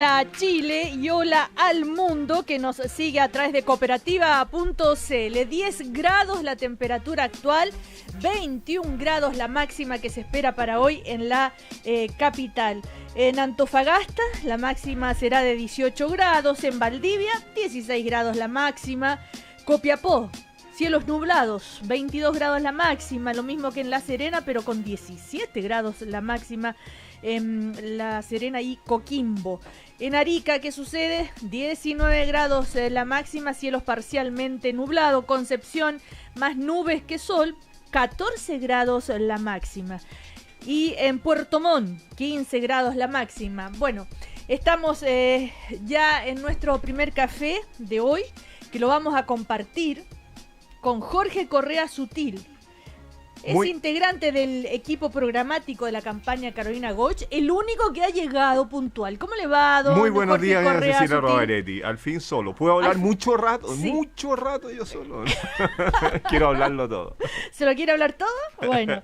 A Chile y hola al mundo que nos sigue a través de cooperativa.cl. 10 grados la temperatura actual, 21 grados la máxima que se espera para hoy en la capital. En Antofagasta la máxima será de 18 grados, en Valdivia 16 grados la máxima, Copiapó cielos nublados, 22 grados la máxima, lo mismo que en La Serena, pero con 17 grados la máxima en La Serena y Coquimbo. En Arica, ¿qué sucede? 19 grados la máxima, cielos parcialmente nublados. Concepción, más nubes que sol, 14 grados la máxima. Y en Puerto Montt, 15 grados la máxima. Bueno, estamos ya en nuestro primer café de hoy, que lo vamos a compartir con Jorge Correa Sutil. Es integrante del equipo programático de la campaña Carolina Goch, el único que ha llegado puntual. ¿Cómo le va, don Muy buenos Jorge días, Correa Cecilia Sutil? Roveretti. Al fin solo. Puedo hablar mucho rato yo solo. Quiero hablarlo todo. ¿Se lo quiere hablar todo? Bueno.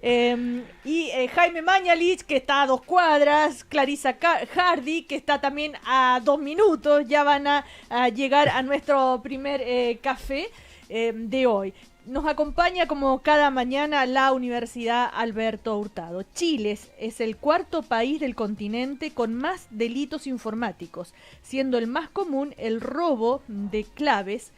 Y Jaime Mañalich, que está a 2 cuadras, Clarisa Hardy, que está también a 2 minutos, ya van a llegar a nuestro primer café de hoy. Nos acompaña como cada mañana la Universidad Alberto Hurtado. Chile es el cuarto país del continente con más delitos informáticos, siendo el más común el robo de claves,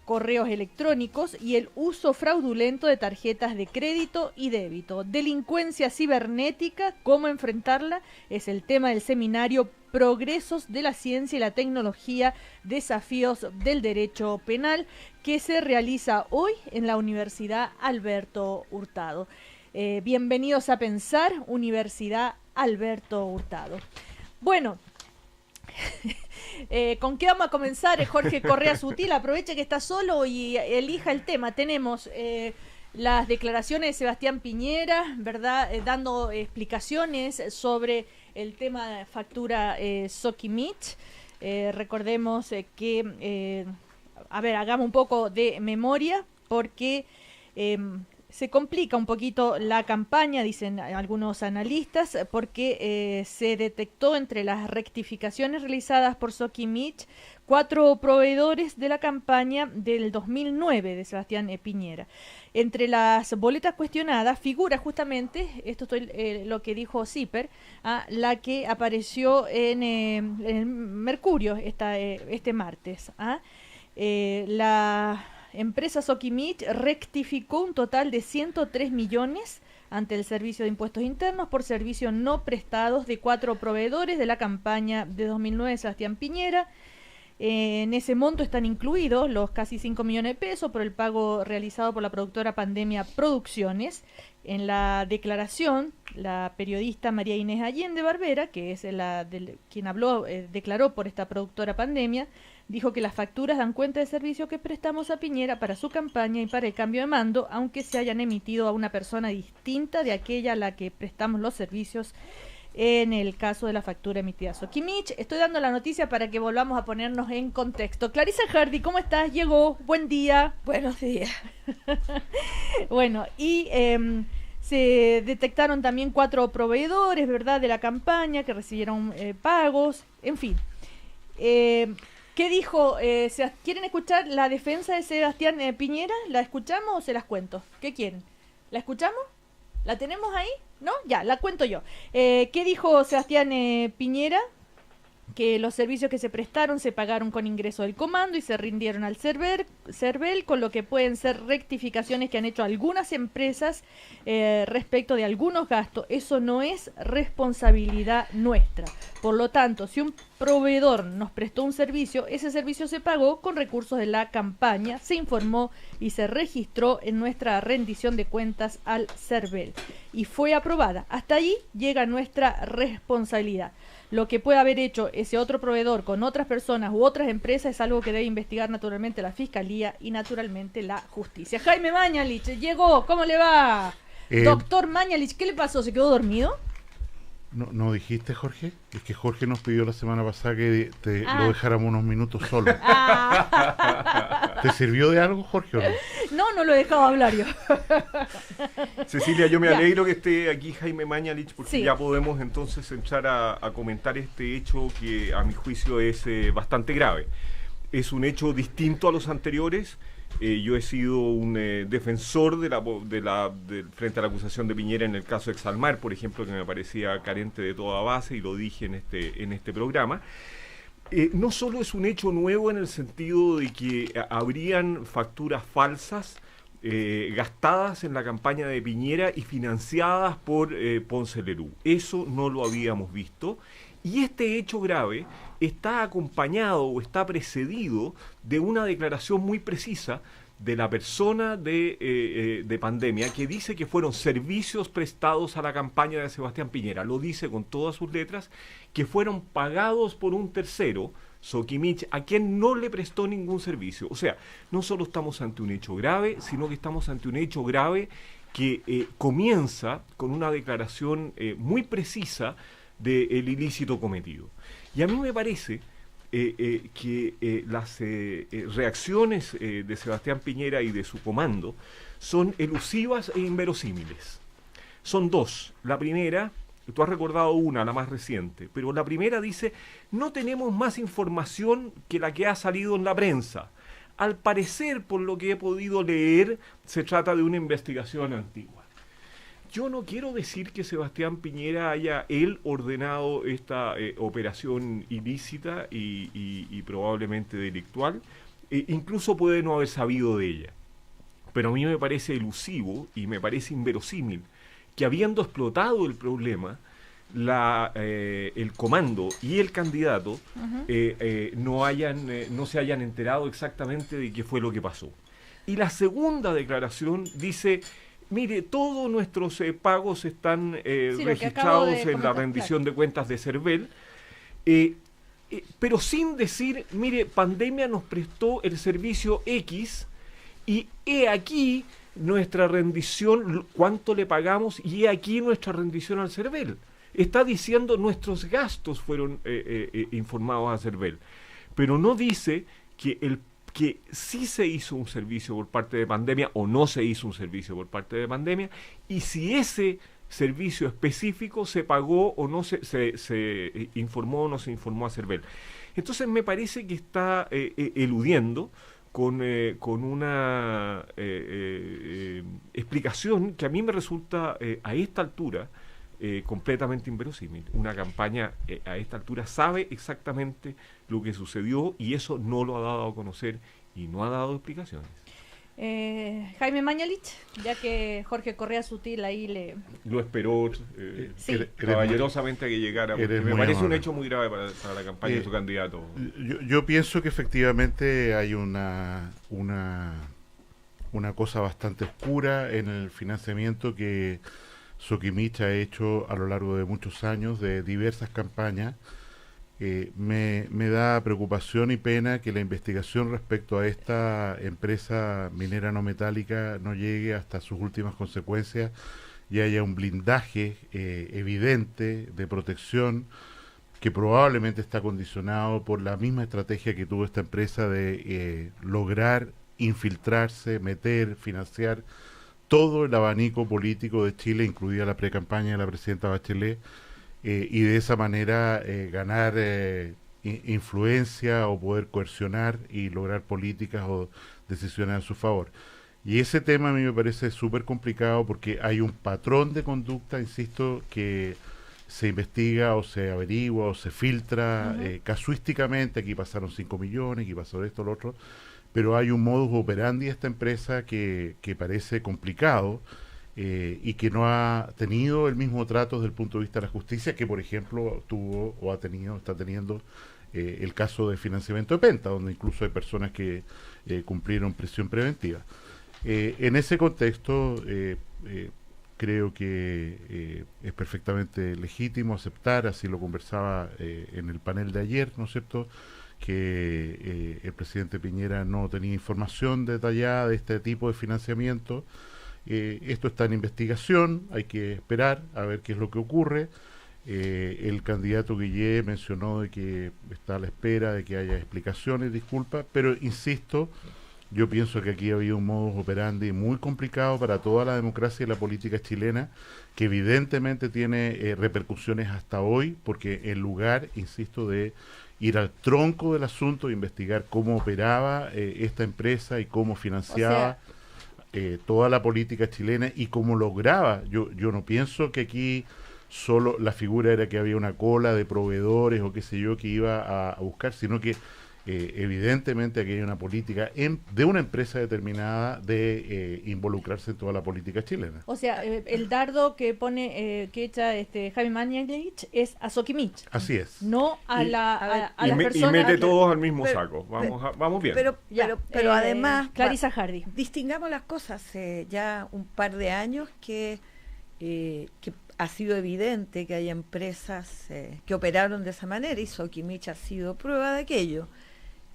correos electrónicos y el uso fraudulento de tarjetas de crédito y débito. Delincuencia cibernética, ¿cómo enfrentarla? Es el tema del seminario Progresos de la Ciencia y la Tecnología, Desafíos del Derecho Penal, que se realiza hoy en la Universidad Alberto Hurtado. Bienvenidos a Pensar, Universidad Alberto Hurtado. Bueno, ¿con qué vamos a comenzar? Jorge Correa Sutil, aproveche que está solo y elija el tema. Tenemos las declaraciones de Sebastián Piñera, ¿verdad? Dando explicaciones sobre el tema de factura Sokimich. Recordemos que, hagamos un poco de memoria porque se complica un poquito la campaña, dicen algunos analistas, porque se detectó entre las rectificaciones realizadas por Sokimich 4 proveedores de la campaña del 2009 de Sebastián Piñera. Entre las boletas cuestionadas figura justamente, esto es lo que dijo Zipper, la que apareció en el Mercurio este martes. La empresa Sokimich rectificó un total de 103 millones ante el Servicio de Impuestos Internos por servicios no prestados de 4 proveedores de la campaña de 2009 de Sebastián Piñera. En ese monto están incluidos los casi 5 millones de pesos por el pago realizado por la productora Pandemia Producciones. En la declaración, la periodista María Inés Allende Barbera, que es quien habló, declaró por esta productora Pandemia, dijo que las facturas dan cuenta de servicios que prestamos a Piñera para su campaña y para el cambio de mando, aunque se hayan emitido a una persona distinta de aquella a la que prestamos los servicios en el caso de la factura emitida a Sokimich. Estoy dando la noticia para que volvamos a ponernos en contexto. Clarisa Hardy, ¿cómo estás? Llegó, buen día. Buenos días. Bueno, y se detectaron también 4 proveedores, ¿verdad?, de la campaña que recibieron pagos, en fin. ¿Qué dijo? ¿Quieren escuchar la defensa de Sebastián Piñera? ¿La escuchamos o se las cuento? ¿Qué quieren? ¿La escuchamos? ¿La tenemos ahí? ¿No? Ya, la cuento yo. ¿Qué dijo Sebastián Piñera? Que los servicios que se prestaron se pagaron con ingreso del comando y se rindieron al CERVEL, con lo que pueden ser rectificaciones que han hecho algunas empresas respecto de algunos gastos. Eso no es responsabilidad nuestra. Por lo tanto, si un proveedor nos prestó un servicio, ese servicio se pagó con recursos de la campaña, se informó y se registró en nuestra rendición de cuentas al CERVEL y fue aprobada. Hasta ahí llega nuestra responsabilidad. Lo que puede haber hecho ese otro proveedor con otras personas u otras empresas es algo que debe investigar naturalmente la Fiscalía y naturalmente la Justicia. Jaime Mañalich llegó, ¿cómo le va? Doctor Mañalich, ¿qué le pasó? ¿Se quedó dormido? No dijiste, Jorge. Es que Jorge nos pidió la semana pasada que lo dejáramos unos minutos solo. ¿Te sirvió de algo, Jorge, o no? No lo he dejado hablar yo. Cecilia, yo me alegro que esté aquí Jaime Mañalich, porque sí, ya podemos entonces entrar a comentar este hecho que a mi juicio es bastante grave. Es un hecho distinto a los anteriores. Yo he sido un defensor frente a la acusación de Piñera en el caso de Exalmar, por ejemplo, que me parecía carente de toda base, y lo dije en este programa. No solo es un hecho nuevo en el sentido de que habrían facturas falsas gastadas en la campaña de Piñera y financiadas por Ponce Lerú. Eso no lo habíamos visto. Y este hecho grave está acompañado o está precedido de una declaración muy precisa de la persona de Pandemia, que dice que fueron servicios prestados a la campaña de Sebastián Piñera. Lo dice con todas sus letras, que fueron pagados por un tercero, Soquimich, a quien no le prestó ningún servicio. O sea, no solo estamos ante un hecho grave, sino que estamos ante un hecho grave que comienza con una declaración muy precisa del ilícito cometido. Y a mí me parece que las reacciones de Sebastián Piñera y de su comando son elusivas e inverosímiles. Son dos. La primera, tú has recordado una, la más reciente, pero la primera dice: no tenemos más información que la que ha salido en la prensa. Al parecer, por lo que he podido leer, se trata de una investigación antigua. Yo no quiero decir que Sebastián Piñera haya él ordenado esta operación ilícita y probablemente delictual. Incluso puede no haber sabido de ella. Pero a mí me parece elusivo y me parece inverosímil que, habiendo explotado el problema, el comando y el candidato no se hayan enterado exactamente de qué fue lo que pasó. Y la segunda declaración dice: mire, todos nuestros pagos están registrados en la rendición de cuentas de Cervel, pero sin decir: mire, Pandemia nos prestó el servicio X y he aquí nuestra rendición, cuánto le pagamos, y he aquí nuestra rendición al Cervel. Está diciendo: nuestros gastos fueron informados a Cervel, pero no dice que sí se hizo un servicio por parte de Pandemia o no se hizo un servicio por parte de Pandemia, y si ese servicio específico se pagó o no se informó o no se informó a Cervel. Entonces me parece que está eludiendo con una explicación que a mí me resulta a esta altura completamente inverosímil. Una campaña a esta altura sabe exactamente lo que sucedió y eso no lo ha dado a conocer y no ha dado explicaciones. Jaime Mañalich, ya que Jorge Correa Sutil ahí lo esperó caballerosamente a que llegara, porque me parece amable. Un hecho muy grave para la campaña de su candidato. Yo pienso que efectivamente hay una cosa bastante oscura en el financiamiento que Soquimich ha hecho a lo largo de muchos años, de diversas campañas. Me da preocupación y pena que la investigación respecto a esta empresa minera no metálica no llegue hasta sus últimas consecuencias y haya un blindaje evidente de protección que probablemente está condicionado por la misma estrategia que tuvo esta empresa de lograr infiltrarse, meter, financiar todo el abanico político de Chile, incluida la precampaña de la presidenta Bachelet, y de esa manera ganar influencia o poder coercionar y lograr políticas o decisiones a su favor. Y ese tema a mí me parece súper complicado porque hay un patrón de conducta, insisto, que se investiga o se averigua o se filtra casuísticamente. Aquí pasaron 5 millones, aquí pasó esto, lo otro, pero hay un modus operandi de esta empresa que parece complicado y que no ha tenido el mismo trato desde el punto de vista de la justicia que, por ejemplo, tuvo o ha tenido, está teniendo el caso de financiamiento de Penta, donde incluso hay personas que cumplieron prisión preventiva. En ese contexto, creo que es perfectamente legítimo aceptar, así lo conversaba en el panel de ayer, ¿no es cierto?, que el presidente Piñera no tenía información detallada de este tipo de financiamiento. Esto está en investigación, hay que esperar a ver qué es lo que ocurre. El candidato Guillé mencionó de que está a la espera de que haya explicaciones, disculpas, pero insisto, yo pienso que aquí ha habido un modus operandi muy complicado para toda la democracia y la política chilena, que evidentemente tiene repercusiones hasta hoy, porque en lugar, insisto, de ir al tronco del asunto, investigar cómo operaba esta empresa y cómo financiaba toda la política chilena y cómo lograba, yo no pienso que aquí solo la figura era que había una cola de proveedores o qué sé yo que iba a buscar, sino que evidentemente aquí hay una política de una empresa determinada de involucrarse en toda la política chilena. O sea, el dardo que pone, que echa Jaime Mañalich es a Sokimich. Así es. No a las personas. Y mete todos al mismo saco. Vamos bien. Pero además, Clarisa Hardy. Distingamos las cosas. Ya un par de años que ha sido evidente que hay empresas que operaron de esa manera y Sokimich ha sido prueba de aquello.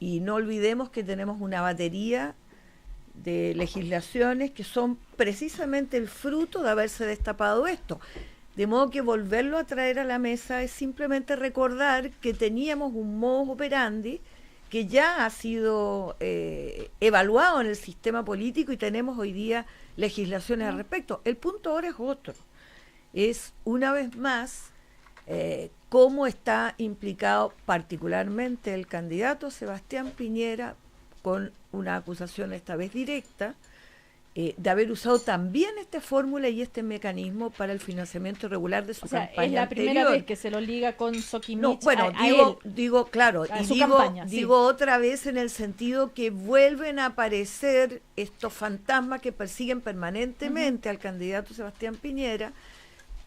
Y no olvidemos que tenemos una batería de legislaciones que son precisamente el fruto de haberse destapado esto. De modo que volverlo a traer a la mesa es simplemente recordar que teníamos un modus operandi que ya ha sido evaluado en el sistema político y tenemos hoy día legislaciones al respecto. El punto ahora es otro. Es, una vez más, cómo está implicado particularmente el candidato Sebastián Piñera con una acusación esta vez directa de haber usado también esta fórmula y este mecanismo para el financiamiento irregular de su campaña es la anterior. primera vez que se lo liga con Sokimich. No, bueno, digo, claro, y digo otra vez en el sentido que vuelven a aparecer estos fantasmas que persiguen permanentemente al candidato Sebastián Piñera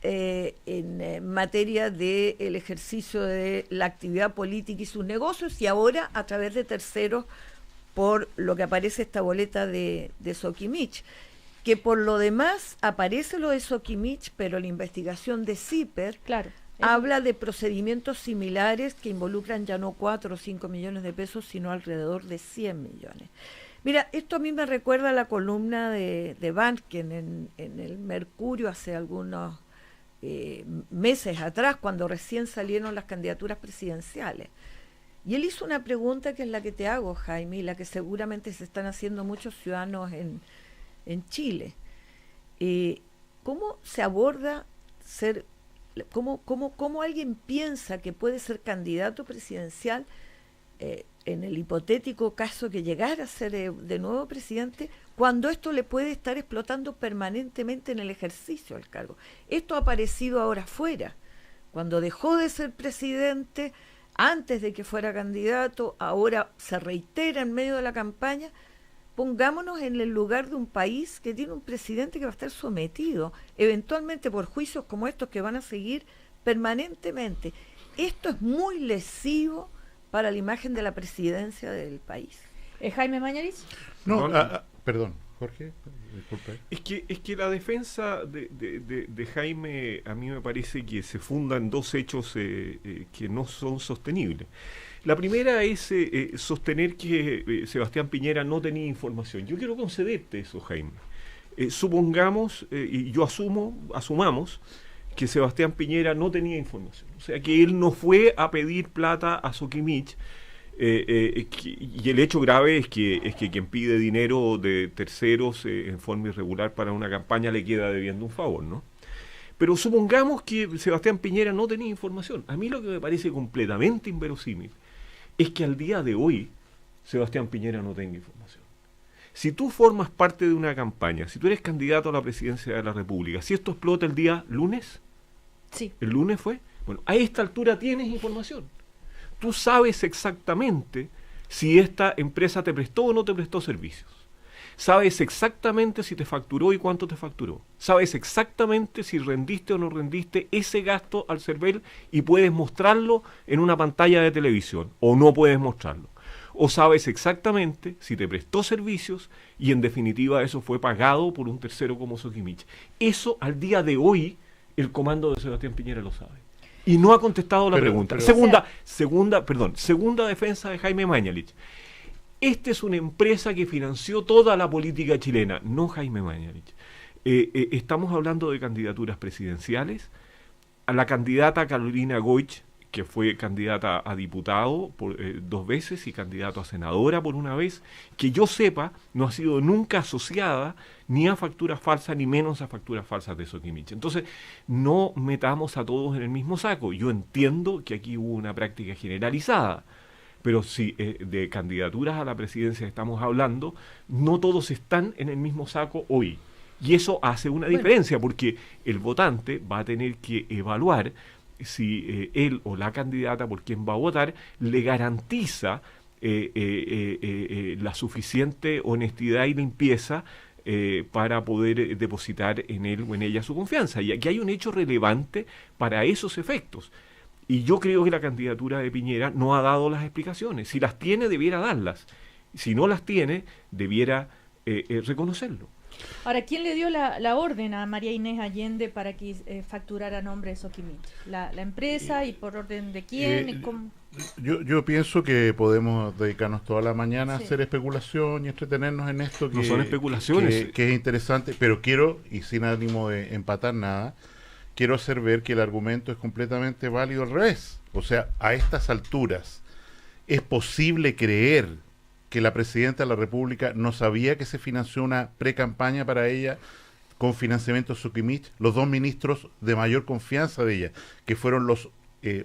en materia del ejercicio de la actividad política y sus negocios, y ahora a través de terceros por lo que aparece esta boleta de Sokimich, que por lo demás aparece lo de Sokimich, pero la investigación de CIPER habla de procedimientos similares que involucran ya no 4 o 5 millones de pesos, sino alrededor de 100 millones. Mira, esto a mí me recuerda a la columna de Banken en el Mercurio hace algunos meses atrás, cuando recién salieron las candidaturas presidenciales. Y él hizo una pregunta que es la que te hago, Jaime, y la que seguramente se están haciendo muchos ciudadanos en Chile. ¿Cómo se aborda cómo alguien piensa que puede ser candidato presidencial en el hipotético caso que llegara a ser de nuevo presidente, cuando esto le puede estar explotando permanentemente en el ejercicio del cargo? Esto ha aparecido ahora afuera. Cuando dejó de ser presidente, antes de que fuera candidato, ahora se reitera en medio de la campaña. Pongámonos en el lugar de un país que tiene un presidente que va a estar sometido eventualmente por juicios como estos que van a seguir permanentemente. Esto es muy lesivo para la imagen de la presidencia del país. Jaime Mañalich. Perdón, Jorge, disculpe. Es que la defensa de Jaime a mí me parece que se funda en dos hechos que no son sostenibles. La primera es sostener que Sebastián Piñera no tenía información. Yo quiero concederte eso, Jaime. Supongamos, y yo asumamos que Sebastián Piñera no tenía información. O sea, que él no fue a pedir plata a Sokimich. Y el hecho grave es que quien pide dinero de terceros en forma irregular para una campaña le queda debiendo un favor, ¿no? Pero supongamos que Sebastián Piñera no tenía información. A mí lo que me parece completamente inverosímil es que al día de hoy Sebastián Piñera no tenga información. Si tú formas parte de una campaña, si tú eres candidato a la presidencia de la República, si esto explota el día lunes, sí. ¿El lunes fue? Bueno, a esta altura tienes información. Tú sabes exactamente si esta empresa te prestó o no te prestó servicios. Sabes exactamente si te facturó y cuánto te facturó. Sabes exactamente si rendiste o no rendiste ese gasto al CERVEL y puedes mostrarlo en una pantalla de televisión o no puedes mostrarlo. O sabes exactamente si te prestó servicios y en definitiva eso fue pagado por un tercero como Sokimich. Eso al día de hoy el comando de Sebastián Piñera lo sabe. Y no ha contestado la pregunta. Segunda defensa de Jaime Mañalich. Esta es una empresa que financió toda la política chilena, no Jaime Mañalich. Estamos hablando de candidaturas presidenciales a la candidata Carolina Goich, que fue candidata a diputado por 2 veces y candidata a senadora por 1 vez, que yo sepa, no ha sido nunca asociada ni a facturas falsas, ni menos a facturas falsas de Sokimich. Entonces, no metamos a todos en el mismo saco. Yo entiendo que aquí hubo una práctica generalizada, pero si de candidaturas a la presidencia estamos hablando, no todos están en el mismo saco hoy. Y eso hace una diferencia, porque el votante va a tener que evaluar si él o la candidata por quien va a votar le garantiza la suficiente honestidad y limpieza para poder depositar en él o en ella su confianza. Y aquí hay un hecho relevante para esos efectos. Y yo creo que la candidatura de Piñera no ha dado las explicaciones. Si las tiene, debiera darlas. Si no las tiene, debiera reconocerlo. Ahora, ¿quién le dio la orden a María Inés Allende para que facturara a nombre de Sokimich? ¿La empresa y por orden de quién? Yo pienso que podemos dedicarnos toda la mañana a hacer especulación y entretenernos en esto. No son especulaciones. Que es interesante, pero quiero, y sin ánimo de empatar nada, quiero hacer ver que el argumento es completamente válido al revés. O sea, a estas alturas, ¿es posible creer que la presidenta de la República no sabía que se financió una pre-campaña para ella con financiamiento de Sokimich? Los 2 ministros de mayor confianza de ella, que fueron los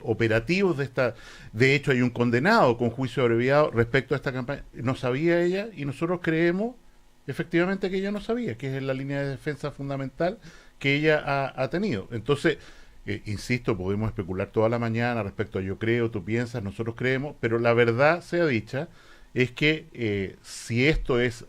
operativos de esta... De hecho, hay un condenado con juicio abreviado respecto a esta campaña. No sabía ella, y nosotros creemos efectivamente que ella no sabía, que es la línea de defensa fundamental que ella ha tenido. Entonces, insisto, podemos especular toda la mañana respecto a yo creo, tú piensas, nosotros creemos, pero la verdad sea dicha, es que si esto es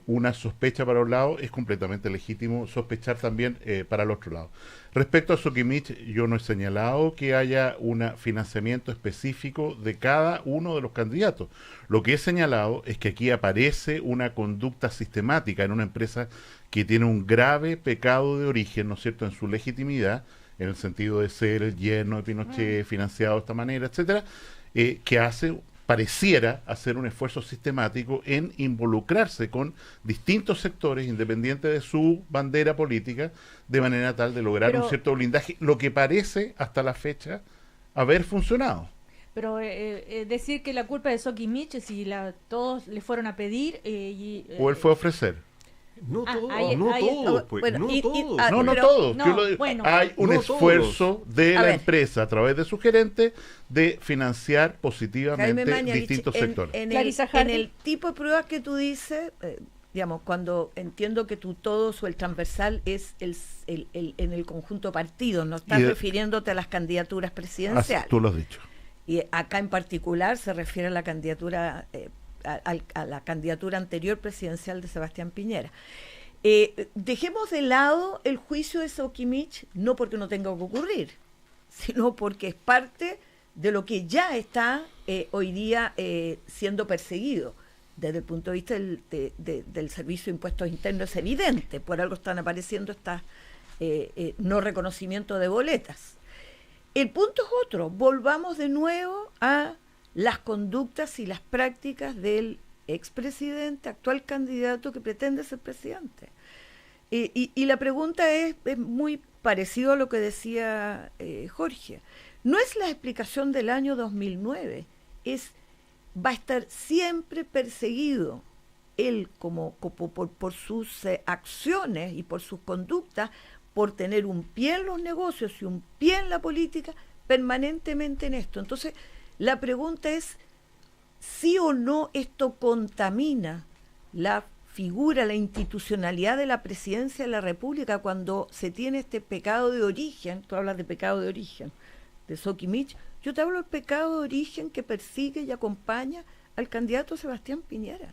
una sospecha para un lado, es completamente legítimo sospechar también para el otro lado. Respecto a Sokimich, yo no he señalado que haya un financiamiento específico de cada uno de los candidatos. Lo que he señalado es que aquí aparece una conducta sistemática en una empresa que tiene un grave pecado de origen, ¿no es cierto?, en su legitimidad, en el sentido de ser el yerno de Pinochet, financiado de esta manera, etcétera, que pareciera hacer un esfuerzo sistemático en involucrarse con distintos sectores, independiente de su bandera política, de manera tal de lograr un cierto blindaje, lo que parece hasta la fecha haber funcionado. Pero decir que la culpa es de Sokimich, si todos le fueron a pedir... o él fue a ofrecer. No todo, pues. No todo. Bueno, hay un esfuerzo de la empresa a través de su gerente de financiar positivamente distintos sectores. En el tipo de pruebas que tú dices, digamos, cuando entiendo que tu todos o el transversal es en el conjunto partido, no estás refiriéndote a las candidaturas presidenciales. Tú lo has dicho. Y acá en particular se refiere a la candidatura a la candidatura anterior presidencial de Sebastián Piñera. Dejemos de lado el juicio de Sokimich, no porque no tenga que ocurrir, sino porque es parte de lo que ya está hoy día siendo perseguido. Desde el punto de vista del Servicio de Impuestos Internos es evidente, por algo están apareciendo estas no reconocimiento de boletas. El punto es otro, volvamos de nuevo a las conductas y las prácticas del expresidente, actual candidato que pretende ser presidente. Y la pregunta es muy parecido a lo que decía Jorge. No es la explicación del año 2009, va a estar siempre perseguido él por sus acciones y por sus conductas, por tener un pie en los negocios y un pie en la política, permanentemente en esto. Entonces, la pregunta es, ¿sí o no esto contamina la figura, la institucionalidad de la presidencia de la República cuando se tiene este pecado de origen? Tú hablas de pecado de origen, de Sokimich. Yo te hablo del pecado de origen que persigue y acompaña al candidato Sebastián Piñera.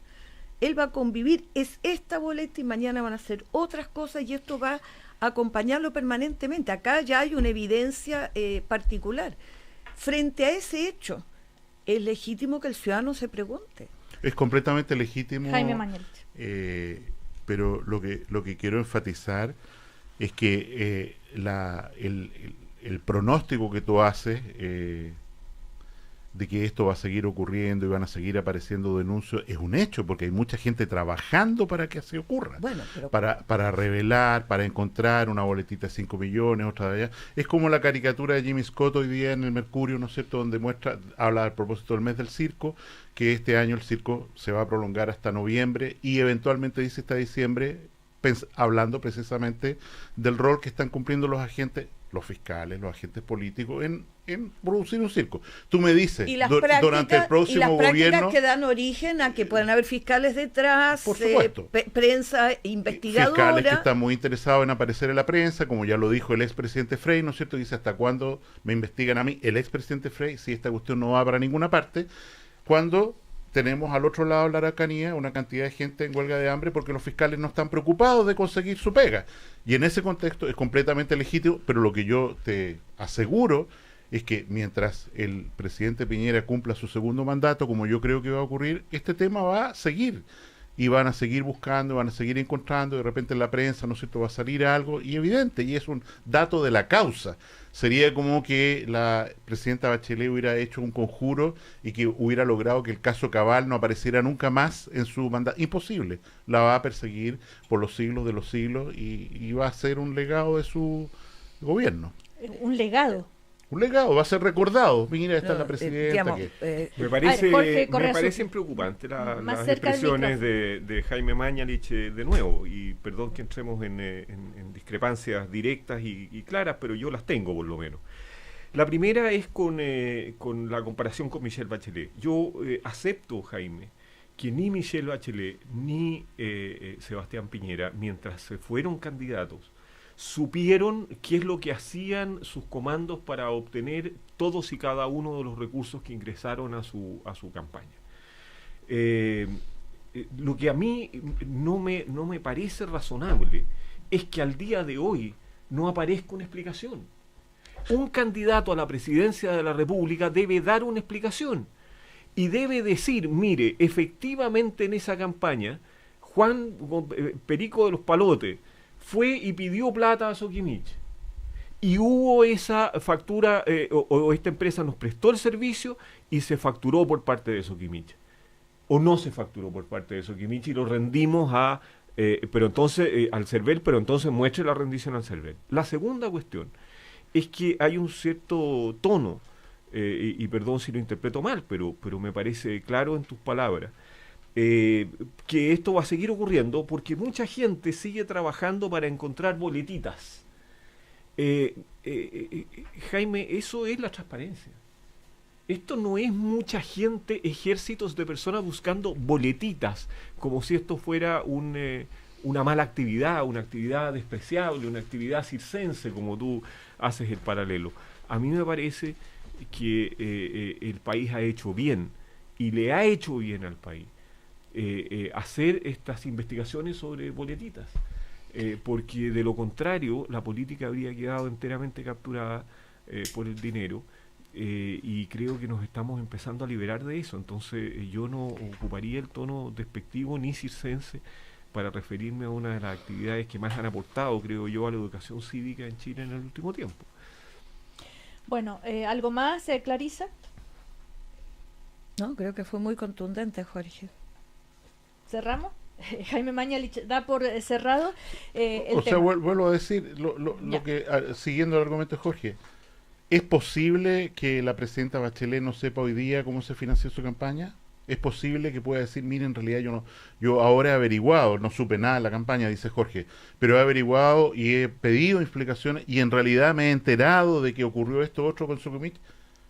Él va a convivir, es esta boleta y mañana van a hacer otras cosas y esto va a acompañarlo permanentemente. Acá ya hay una evidencia particular. Frente a ese hecho, es legítimo que el ciudadano se pregunte. Es completamente legítimo, Jaime Mañalich. Pero lo que quiero enfatizar es que el pronóstico que tú haces de que esto va a seguir ocurriendo y van a seguir apareciendo denuncias, es un hecho, porque hay mucha gente trabajando para que así ocurra. Bueno, pero para revelar, para encontrar una boletita de 5 millones, otra de allá. Es como la caricatura de Jimmy Scott hoy día en el Mercurio, ¿no es cierto?, donde habla a propósito del mes del circo, que este año el circo se va a prolongar hasta noviembre y eventualmente dice hasta diciembre, hablando precisamente del rol que están cumpliendo los agentes, los fiscales, los agentes políticos en producir un circo. Tú me dices, durante el próximo gobierno, que dan origen a que puedan haber fiscales detrás, por supuesto, prensa investigadora. Fiscales que están muy interesados en aparecer en la prensa, como ya lo dijo el expresidente Frey, ¿no es cierto? Dice, ¿hasta cuándo me investigan a mí? El expresidente Frey, si esta cuestión no va para ninguna parte, cuando tenemos al otro lado de la Araucanía una cantidad de gente en huelga de hambre porque los fiscales no están preocupados de conseguir su pega. Y en ese contexto es completamente legítimo, pero lo que yo te aseguro es que mientras el presidente Piñera cumpla su segundo mandato, como yo creo que va a ocurrir, este tema va a seguir. Y van a seguir buscando, van a seguir encontrando, de repente en la prensa, ¿no es cierto?, va a salir algo, y evidente, y es un dato de la causa. Sería como que la presidenta Bachelet hubiera hecho un conjuro y que hubiera logrado que el caso Cabal no apareciera nunca más en su mandato. Imposible. La va a perseguir por los siglos de los siglos y va a ser un legado de su gobierno. Un legado. Un legado, va a ser recordado. Mira, esta es la presidenta. Me parecen preocupantes las expresiones de Jaime Mañalich de nuevo. Y perdón que entremos en discrepancias directas y claras, pero yo las tengo por lo menos. La primera es con la comparación con Michelle Bachelet. Yo acepto, Jaime, que ni Michelle Bachelet ni Sebastián Piñera, mientras se fueron candidatos, supieron qué es lo que hacían sus comandos para obtener todos y cada uno de los recursos que ingresaron a su campaña. Lo que a mí no me parece razonable es que al día de hoy no aparezca una explicación. Un candidato a la presidencia de la República debe dar una explicación y debe decir, mire, efectivamente en esa campaña Juan Perico de los Palotes fue y pidió plata a Soquimich y hubo esa factura o esta empresa nos prestó el servicio y se facturó por parte de Soquimich o no se facturó por parte de Soquimich y lo rendimos al CERVEL, pero entonces muestre la rendición al CERVEL. La segunda cuestión es que hay un cierto tono y perdón si lo interpreto mal, pero me parece claro en tus palabras, que esto va a seguir ocurriendo porque mucha gente sigue trabajando para encontrar boletitas. Jaime, eso es la transparencia. Esto no es mucha gente, ejércitos de personas buscando boletitas, como si esto fuera una mala actividad, una actividad despreciable, una actividad circense, como tú haces el paralelo. A mí me parece que el país ha hecho bien, y le ha hecho bien al país, hacer estas investigaciones sobre boletitas, porque de lo contrario la política habría quedado enteramente capturada por el dinero, y creo que nos estamos empezando a liberar de eso. Entonces yo no ocuparía el tono despectivo ni circense para referirme a una de las actividades que más han aportado, creo yo, a la educación cívica en Chile en el último tiempo. Bueno, ¿algo más, Clarisa? No, creo que fue muy contundente, Jorge. ¿Cerramos? Jaime Mañalich da por cerrado vuelvo a decir lo que, siguiendo el argumento de Jorge, ¿es posible que la presidenta Bachelet no sepa hoy día cómo se financió su campaña? ¿Es posible que pueda decir, mire, en realidad yo ahora he averiguado, no supe nada de la campaña, dice Jorge, pero he averiguado y he pedido explicaciones y en realidad me he enterado de que ocurrió esto otro con Soquimich?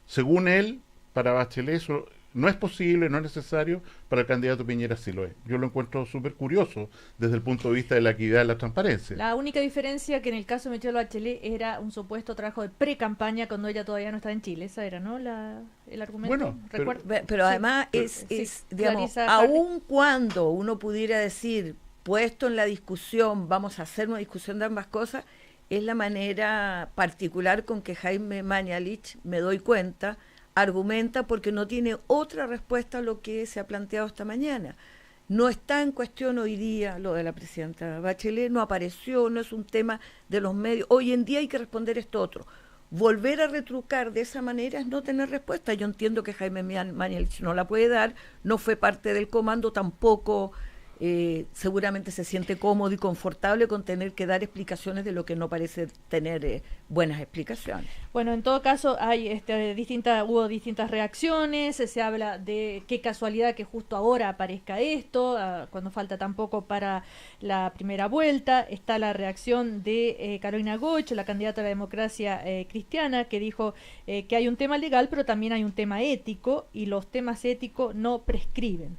Según él, para Bachelet eso no es posible, no es necesario, para el candidato Piñera sí lo es. Yo lo encuentro súper curioso desde el punto de vista de la equidad y la transparencia. La única diferencia que en el caso de Michelle Bachelet era un supuesto trabajo de pre-campaña cuando ella todavía no estaba en Chile. Esa era, ¿no? El argumento. Bueno, pero además digamos, aun cuando uno pudiera decir, puesto en la discusión, vamos a hacer una discusión de ambas cosas, es la manera particular con que Jaime Mañalich, me doy cuenta, argumenta porque no tiene otra respuesta a lo que se ha planteado esta mañana. No está en cuestión hoy día lo de la presidenta Bachelet, no apareció, no es un tema de los medios. Hoy en día hay que responder esto otro. volver a retrucar de esa manera es no tener respuesta. Yo entiendo que Jaime Mañalich no la puede dar, no fue parte del comando, tampoco seguramente se siente cómodo y confortable con tener que dar explicaciones de lo que no parece tener buenas explicaciones. Bueno, en todo caso hay hubo distintas reacciones, se habla de qué casualidad que justo ahora aparezca esto, cuando falta tan poco para la primera vuelta. Está la reacción de Carolina Goich, la candidata a la democracia cristiana, que dijo que hay un tema legal, pero también hay un tema ético, y los temas éticos no prescriben,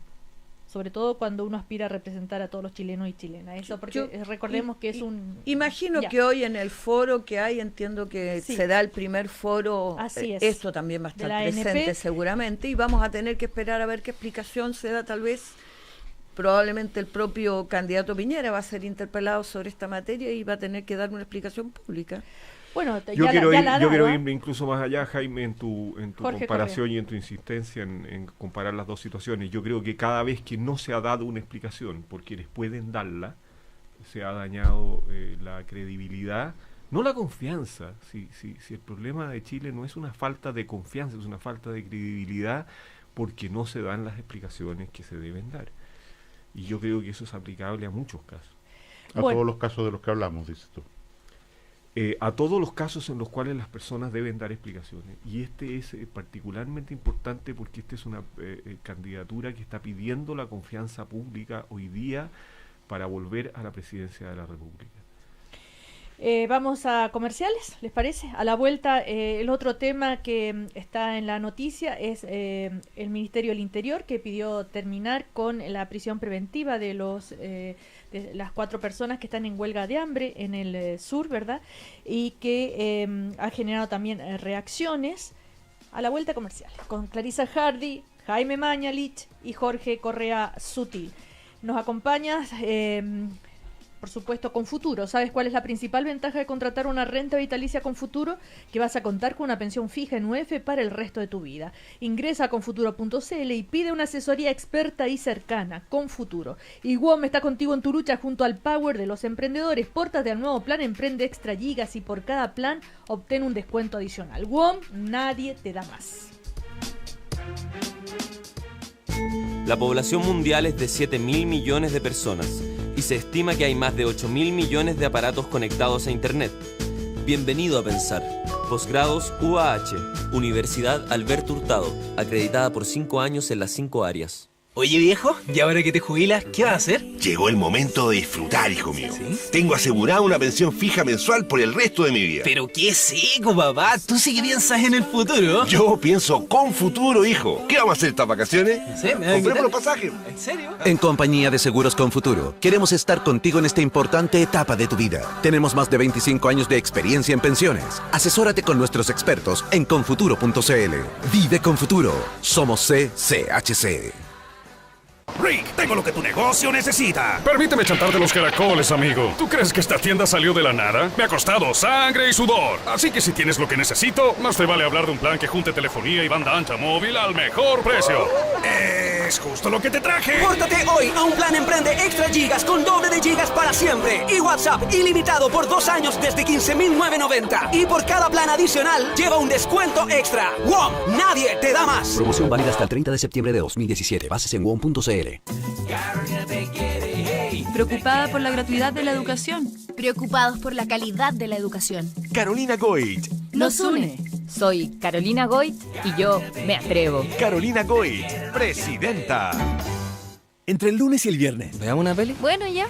sobre todo cuando uno aspira a representar a todos los chilenos y chilenas. Eso porque recordemos que es un... Imagino que hoy en el foro que hay, entiendo que se da el primer foro, esto también va a estar presente ANP, seguramente, y vamos a tener que esperar a ver qué explicación se da. Tal vez, probablemente el propio candidato Piñera va a ser interpelado sobre esta materia y va a tener que dar una explicación pública. Bueno, yo quiero irme incluso más allá, Jaime, en tu comparación y en tu insistencia en comparar las dos situaciones. Yo creo que cada vez que no se ha dado una explicación por quienes pueden darla, se ha dañado la credibilidad, no la confianza. Si el problema de Chile no es una falta de confianza, es una falta de credibilidad, porque no se dan las explicaciones que se deben dar. Y yo creo que eso es aplicable a muchos casos. Todos los casos de los que hablamos, dices tú. A todos los casos en los cuales las personas deben dar explicaciones, y este es particularmente importante porque esta es una candidatura que está pidiendo la confianza pública hoy día para volver a la presidencia de la República. Vamos a comerciales, ¿les parece? A la vuelta, el otro tema que está en la noticia es el Ministerio del Interior, que pidió terminar con la prisión preventiva de las 4 personas que están en huelga de hambre en el sur, ¿verdad? Y que ha generado también reacciones. A la vuelta comercial, con Clarisa Hardy, Jaime Mañalich y Jorge Correa Sutil. Nos acompaña, por supuesto, con Futuro. ¿Sabes cuál es la principal ventaja de contratar una renta vitalicia con Futuro? Que vas a contar con una pensión fija en UF para el resto de tu vida. Ingresa a confuturo.cl y pide una asesoría experta y cercana. Con Futuro. Y WOM está contigo en tu lucha junto al Power de los emprendedores. Pórtate al nuevo plan Emprende Extra Gigas y por cada plan obtén un descuento adicional. WOM, nadie te da más. La población mundial es de 7.000 millones de personas y se estima que hay más de 8.000 millones de aparatos conectados a Internet. Bienvenido a Pensar. Posgrados UAH, Universidad Alberto Hurtado, acreditada por 5 años en las 5 áreas. Oye viejo, ¿y ahora que te jubilas, qué vas a hacer? Llegó el momento de disfrutar, hijo mío. ¿Sí? Tengo asegurada una pensión fija mensual por el resto de mi vida. Pero qué seco, papá. Tú sí que piensas en el futuro. Yo pienso con futuro, hijo. ¿Qué vamos a hacer estas vacaciones? No sé, compremos los pasajes. ¿En serio? En compañía de Seguros Con Futuro, queremos estar contigo en esta importante etapa de tu vida. Tenemos más de 25 años de experiencia en pensiones. Asesórate con nuestros expertos en confuturo.cl. Vive con Futuro. Somos CCHC. Rick, tengo lo que tu negocio necesita. Permíteme chantarte los caracoles, amigo. ¿Tú crees que esta tienda salió de la nada? Me ha costado sangre y sudor. Así que si tienes lo que necesito, más te vale hablar de un plan que junte telefonía y banda ancha móvil al mejor precio. Es justo lo que te traje. Pórtate hoy a un plan Emprende Extra Gigas con doble de gigas para siempre. Y WhatsApp ilimitado por 2 años desde 15.990. Y por cada plan adicional, lleva un descuento extra. WOM, nadie te da más. Promoción válida hasta el 30 de septiembre de 2017. Bases en WOM.cl. Preocupada por la gratuidad de la educación. Preocupados por la calidad de la educación. Carolina Goich nos une. Soy Carolina Goich y yo me atrevo. Carolina Goich, presidenta. Entre el lunes y el viernes. ¿Veamos una peli? Bueno, ya.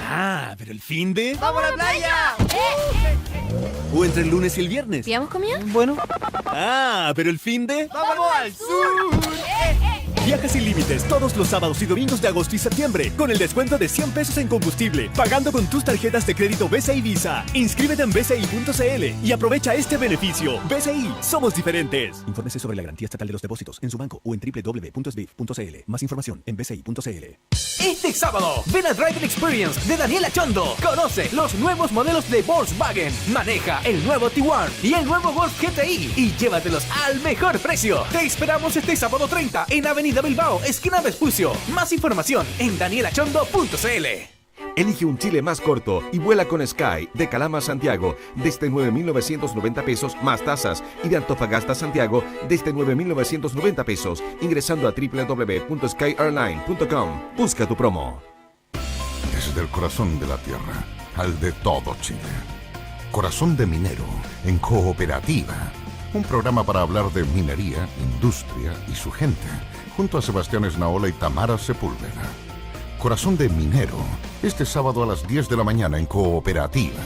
Ah, pero el fin de... ¡Vamos a la playa! O entre el lunes y el viernes. ¿Pillamos comida? Bueno. Ah, pero el fin de... ¡Vamos al sur! Viaja sin límites todos los sábados y domingos de agosto y septiembre con el descuento de 100 pesos en combustible, pagando con tus tarjetas de crédito BCI Visa. Inscríbete en bci.cl y aprovecha este beneficio. BCI, somos diferentes. Infórmese sobre la garantía estatal de los depósitos en su banco o en www.sbif.cl. Más información en bci.cl. Este sábado, ven a Driving Experience de Daniela Chondo. Conoce los nuevos modelos de Volkswagen. Maneja el nuevo Tiguan y el nuevo Golf GTI y llévatelos al mejor precio. Te esperamos este sábado 30 en Avenida Bilbao, esquina Vespucio. Más información en danielachondo.cl. Elige un Chile más corto y vuela con Sky de Calama a Santiago desde 9.990 pesos más tasas y de Antofagasta a Santiago desde 9.990 pesos ingresando a www.skyairline.com. Busca tu promo. Desde el corazón de la tierra al de todo Chile. Corazón de Minero en Cooperativa. Un programa para hablar de minería, industria y su gente, junto a Sebastián Esnaola y Tamara Sepúlveda. Corazón de Minero, este sábado a las 10 de la mañana en Cooperativa.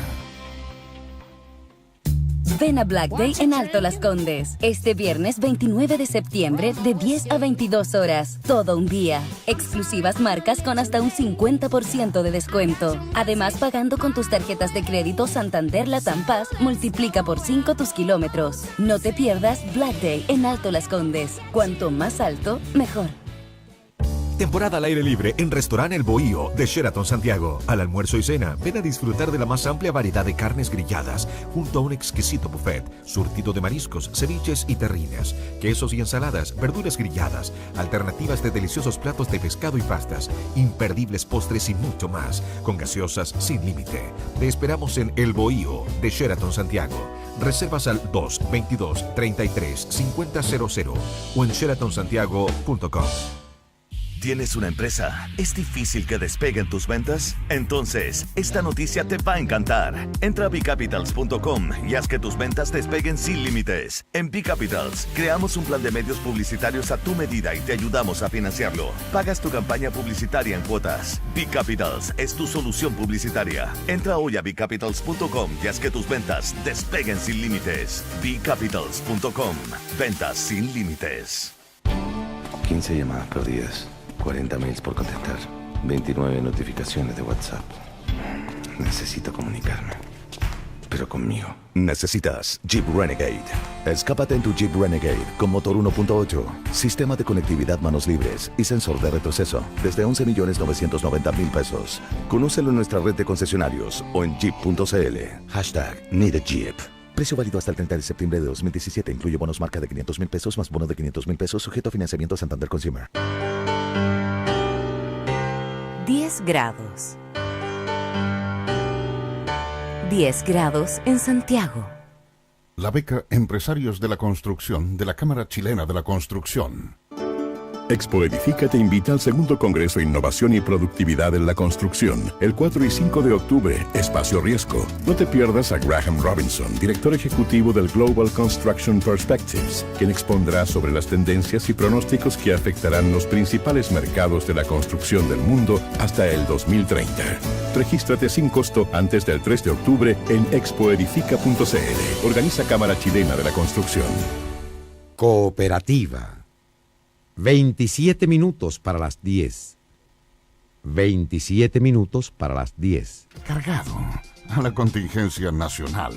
Ven a Black Day en Alto Las Condes. Este viernes 29 de septiembre de 10 a 22 horas. Todo un día. Exclusivas marcas con hasta un 50% de descuento. Además, pagando con tus tarjetas de crédito Santander Latam Paz, multiplica por 5 tus kilómetros. No te pierdas Black Day en Alto Las Condes. Cuanto más alto, mejor. Temporada al aire libre en Restaurante El Bohío de Sheraton Santiago. Al almuerzo y cena, ven a disfrutar de la más amplia variedad de carnes grilladas, junto a un exquisito buffet, surtido de mariscos, ceviches y terrinas, quesos y ensaladas, verduras grilladas, alternativas de deliciosos platos de pescado y pastas, imperdibles postres y mucho más, con gaseosas sin límite. Te esperamos en El Bohío de Sheraton Santiago. Reservas al 222-33-5000 o en sheratonsantiago.com. ¿Tienes una empresa? ¿Es difícil que despeguen tus ventas? Entonces, esta noticia te va a encantar. Entra a bcapitals.com y haz que tus ventas despeguen sin límites. En bCapitals, creamos un plan de medios publicitarios a tu medida y te ayudamos a financiarlo. Pagas tu campaña publicitaria en cuotas. bCapitals es tu solución publicitaria. Entra hoy a bcapitals.com y haz que tus ventas despeguen sin límites. bcapitals.com. Ventas sin límites. 15 llamadas perdidas. 40 mails por contestar, 29 notificaciones de WhatsApp. Necesito comunicarme, pero conmigo. Necesitas Jeep Renegade. Escápate en tu Jeep Renegade con motor 1.8, sistema de conectividad manos libres y sensor de retroceso desde 11.990.000 pesos. Conócelo en nuestra red de concesionarios o en jeep.cl. #NeedAJeep. Precio válido hasta el 30 de septiembre de 2017. Incluye bonos marca de 500.000 pesos más bono de 500.000 pesos sujeto a financiamiento Santander Consumer. 10 grados. 10 grados en Santiago. La beca Empresarios de la Construcción de la Cámara Chilena de la Construcción. Expo Edifica te invita al segundo Congreso Innovación y Productividad en la Construcción, el 4 y 5 de octubre, Espacio Riesgo. No te pierdas a Graham Robinson, director ejecutivo del Global Construction Perspectives, quien expondrá sobre las tendencias y pronósticos que afectarán los principales mercados de la construcción del mundo hasta el 2030. Regístrate sin costo antes del 3 de octubre en expoedifica.cl. Organiza Cámara Chilena de la Construcción. Cooperativa. 27 minutos para las 10. 27 minutos para las 10. Cargado a la contingencia nacional.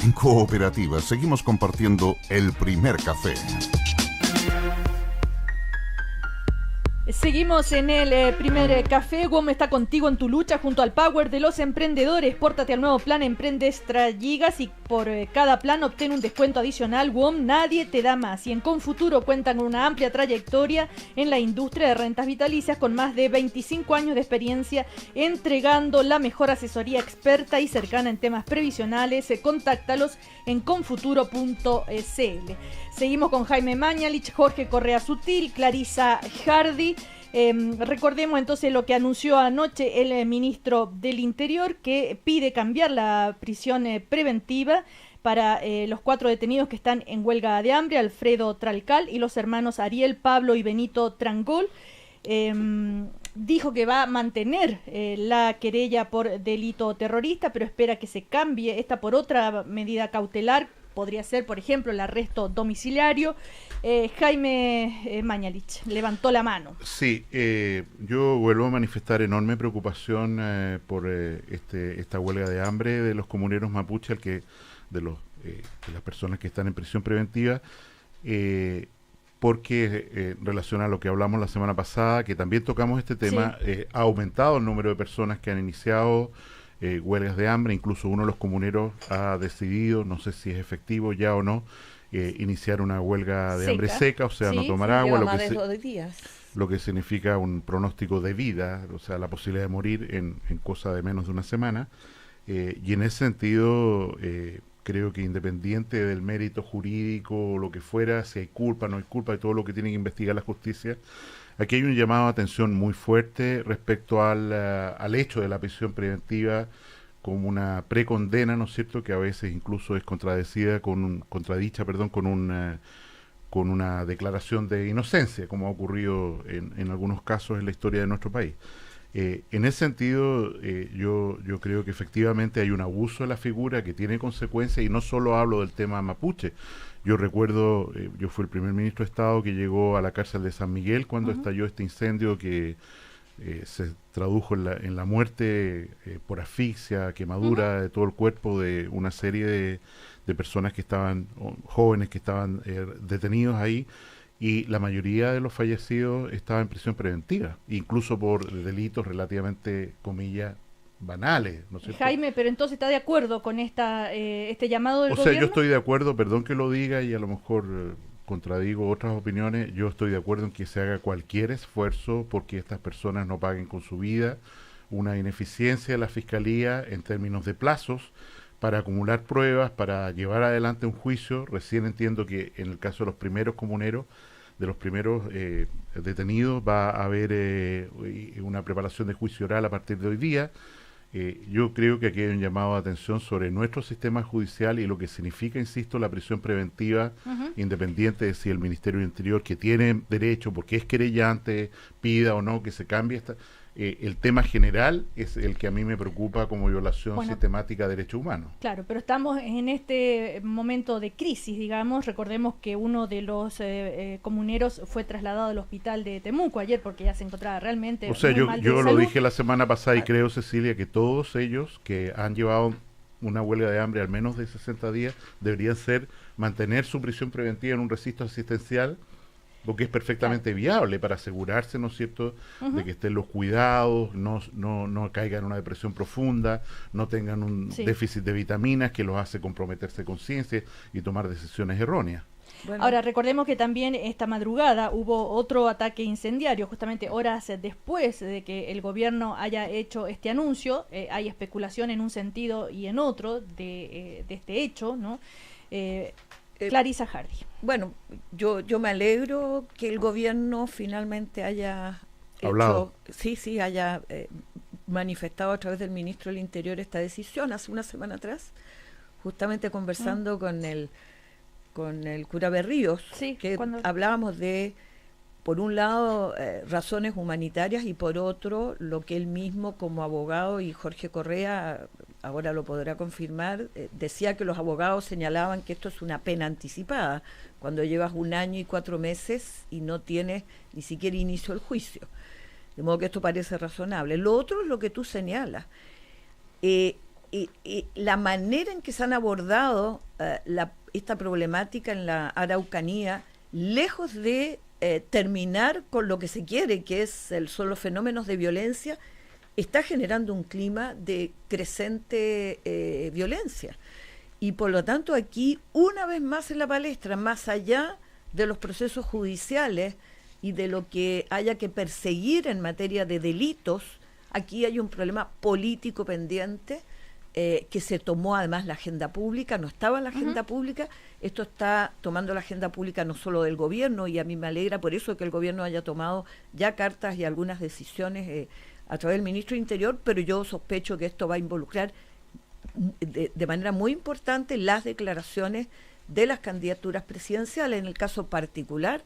En Cooperativa seguimos compartiendo el primer café. Seguimos en el primer café. WOM está contigo en tu lucha junto al Power de los emprendedores. Pórtate al nuevo plan Emprende Extra Gigas y por cada plan obtén un descuento adicional. WOM, nadie te da más. Y en Confuturo cuentan con una amplia trayectoria en la industria de rentas vitalicias con más de 25 años de experiencia entregando la mejor asesoría experta y cercana en temas previsionales. Contáctalos en confuturo.cl. Seguimos con Jaime Mañalich, Jorge Correa Sutil, Clarisa Hardy. Recordemos entonces lo que anunció anoche el ministro del Interior, que pide cambiar la prisión preventiva para los 4 detenidos que están en huelga de hambre, Alfredo Tralcal y los hermanos Ariel, Pablo y Benito Trangol. Dijo que va a mantener la querella por delito terrorista, pero espera que se cambie esta por otra medida cautelar. Podría ser, por ejemplo, el arresto domiciliario. Jaime Mañalich levantó la mano. Sí, yo vuelvo a manifestar enorme preocupación por esta huelga de hambre de los comuneros mapuche, de las personas que están en prisión preventiva, porque en relación a lo que hablamos la semana pasada, que también tocamos este tema, sí. Ha aumentado el número de personas que han iniciado huelgas de hambre. Incluso uno de los comuneros ha decidido, no sé si es efectivo ya o no, iniciar una huelga de hambre seca, o sea, no tomar agua. Más de 2 días. lo que significa un pronóstico de vida, o sea, la posibilidad de morir en cosa de menos de una semana. Y en ese sentido, creo que independiente del mérito jurídico o lo que fuera, si hay culpa, no hay culpa, y todo lo que tiene que investigar la justicia, aquí hay un llamado de atención muy fuerte respecto al hecho de la prisión preventiva como una precondena, ¿no es cierto?, que a veces incluso es contradicha con una declaración de inocencia, como ha ocurrido en algunos casos en la historia de nuestro país. En ese sentido, yo creo que efectivamente hay un abuso de la figura que tiene consecuencias, y no solo hablo del tema mapuche. Yo recuerdo, yo fui el primer ministro de Estado que llegó a la cárcel de San Miguel cuando estalló este incendio que se tradujo en la muerte por asfixia, quemadura de todo el cuerpo de una serie de personas que estaban, jóvenes que estaban detenidos ahí, y la mayoría de los fallecidos estaba en prisión preventiva, incluso por delitos relativamente, comillas, banales, ¿no es cierto? Jaime, pero entonces ¿está de acuerdo con este llamado del gobierno? O sea, yo estoy de acuerdo, perdón que lo diga y a lo mejor contradigo otras opiniones, yo estoy de acuerdo en que se haga cualquier esfuerzo porque estas personas no paguen con su vida, una ineficiencia de la Fiscalía en términos de plazos para acumular pruebas, para llevar adelante un juicio. Recién entiendo que en el caso de los primeros comuneros, de los primeros detenidos, va a haber una preparación de juicio oral a partir de hoy día. Yo creo que aquí hay un llamado de atención sobre nuestro sistema judicial y lo que significa, insisto, la prisión preventiva, independiente de si el Ministerio del Interior, que tiene derecho, porque es querellante, pida o no que se cambie el tema general es el que a mí me preocupa como violación sistemática de derechos humanos. Claro, pero estamos en este momento de crisis, digamos. Recordemos que uno de los comuneros fue trasladado al hospital de Temuco ayer porque ya se encontraba realmente muy mal de yo lo salud. dije la semana pasada y creo, Cecilia, que todos ellos que han llevado una huelga de hambre al menos de 60 días deberían mantener su prisión preventiva en un recinto asistencial, porque es perfectamente viable para asegurarse, ¿no es cierto?, de que estén los cuidados, no caigan en una depresión profunda, no tengan un déficit de vitaminas que los hace comprometerse conciencia y tomar decisiones erróneas. Bueno. Ahora, recordemos que también esta madrugada hubo otro ataque incendiario, justamente horas después de que el gobierno haya hecho este anuncio. Hay especulación en un sentido y en otro de este hecho, ¿no? Clarisa Hardy. Bueno, yo me alegro que el gobierno finalmente haya hablado. haya manifestado a través del ministro del Interior esta decisión hace una semana atrás, justamente conversando con el cura Berríos, hablábamos de, por un lado, razones humanitarias y por otro, lo que él mismo como abogado, y Jorge Correa ahora lo podrá confirmar, decía que los abogados señalaban que esto es una pena anticipada, cuando llevas 1 año y 4 meses y no tienes ni siquiera inicio del juicio. De modo que esto parece razonable. Lo otro es lo que tú señalas. La manera en que se han abordado esta problemática en la Araucanía, lejos de terminar con lo que se quiere, que son los fenómenos de violencia, está generando un clima de creciente violencia. Y por lo tanto aquí, una vez más en la palestra, más allá de los procesos judiciales y de lo que haya que perseguir en materia de delitos, aquí hay un problema político pendiente que se tomó además la agenda pública, no estaba en la agenda pública, esto está tomando la agenda pública no solo del gobierno, y a mí me alegra por eso que el gobierno haya tomado ya cartas y algunas decisiones a través del ministro del Interior, pero yo sospecho que esto va a involucrar de manera muy importante las declaraciones de las candidaturas presidenciales. En el caso particular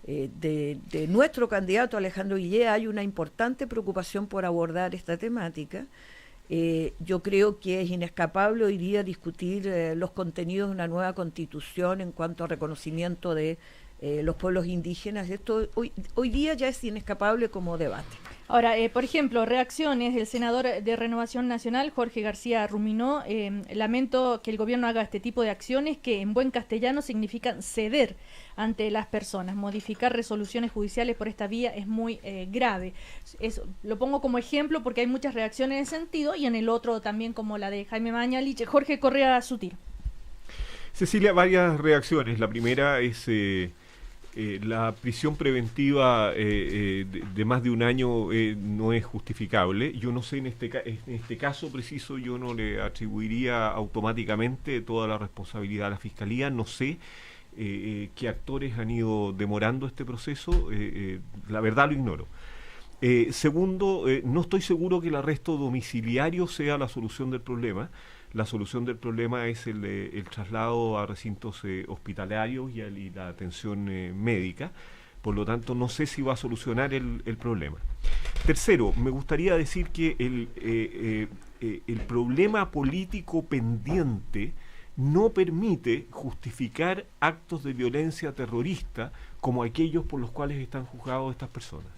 de nuestro candidato Alejandro Guillé hay una importante preocupación por abordar esta temática. Yo creo que es inescapable hoy día discutir los contenidos de una nueva constitución en cuanto a reconocimiento de los pueblos indígenas. Esto hoy día ya es inescapable como debate. Ahora, por ejemplo, reacciones del senador de Renovación Nacional, Jorge García Ruminó. Lamento que el gobierno haga este tipo de acciones que en buen castellano significan ceder ante las personas. Modificar resoluciones judiciales por esta vía es muy grave. Lo pongo como ejemplo porque hay muchas reacciones en ese sentido, y en el otro también, como la de Jaime Mañalich. Jorge Correa Sutil. Cecilia, varias reacciones. La primera es La prisión preventiva de más de un año no es justificable. Yo no sé, en este caso preciso, yo no le atribuiría automáticamente toda la responsabilidad a la Fiscalía. No sé qué actores han ido demorando este proceso. La verdad lo ignoro. Segundo, no estoy seguro que el arresto domiciliario sea la solución del problema. La solución del problema es el traslado a recintos hospitalarios y la atención médica. Por lo tanto, no sé si va a solucionar el problema. Tercero, me gustaría decir que el problema político pendiente no permite justificar actos de violencia terrorista como aquellos por los cuales están juzgados estas personas.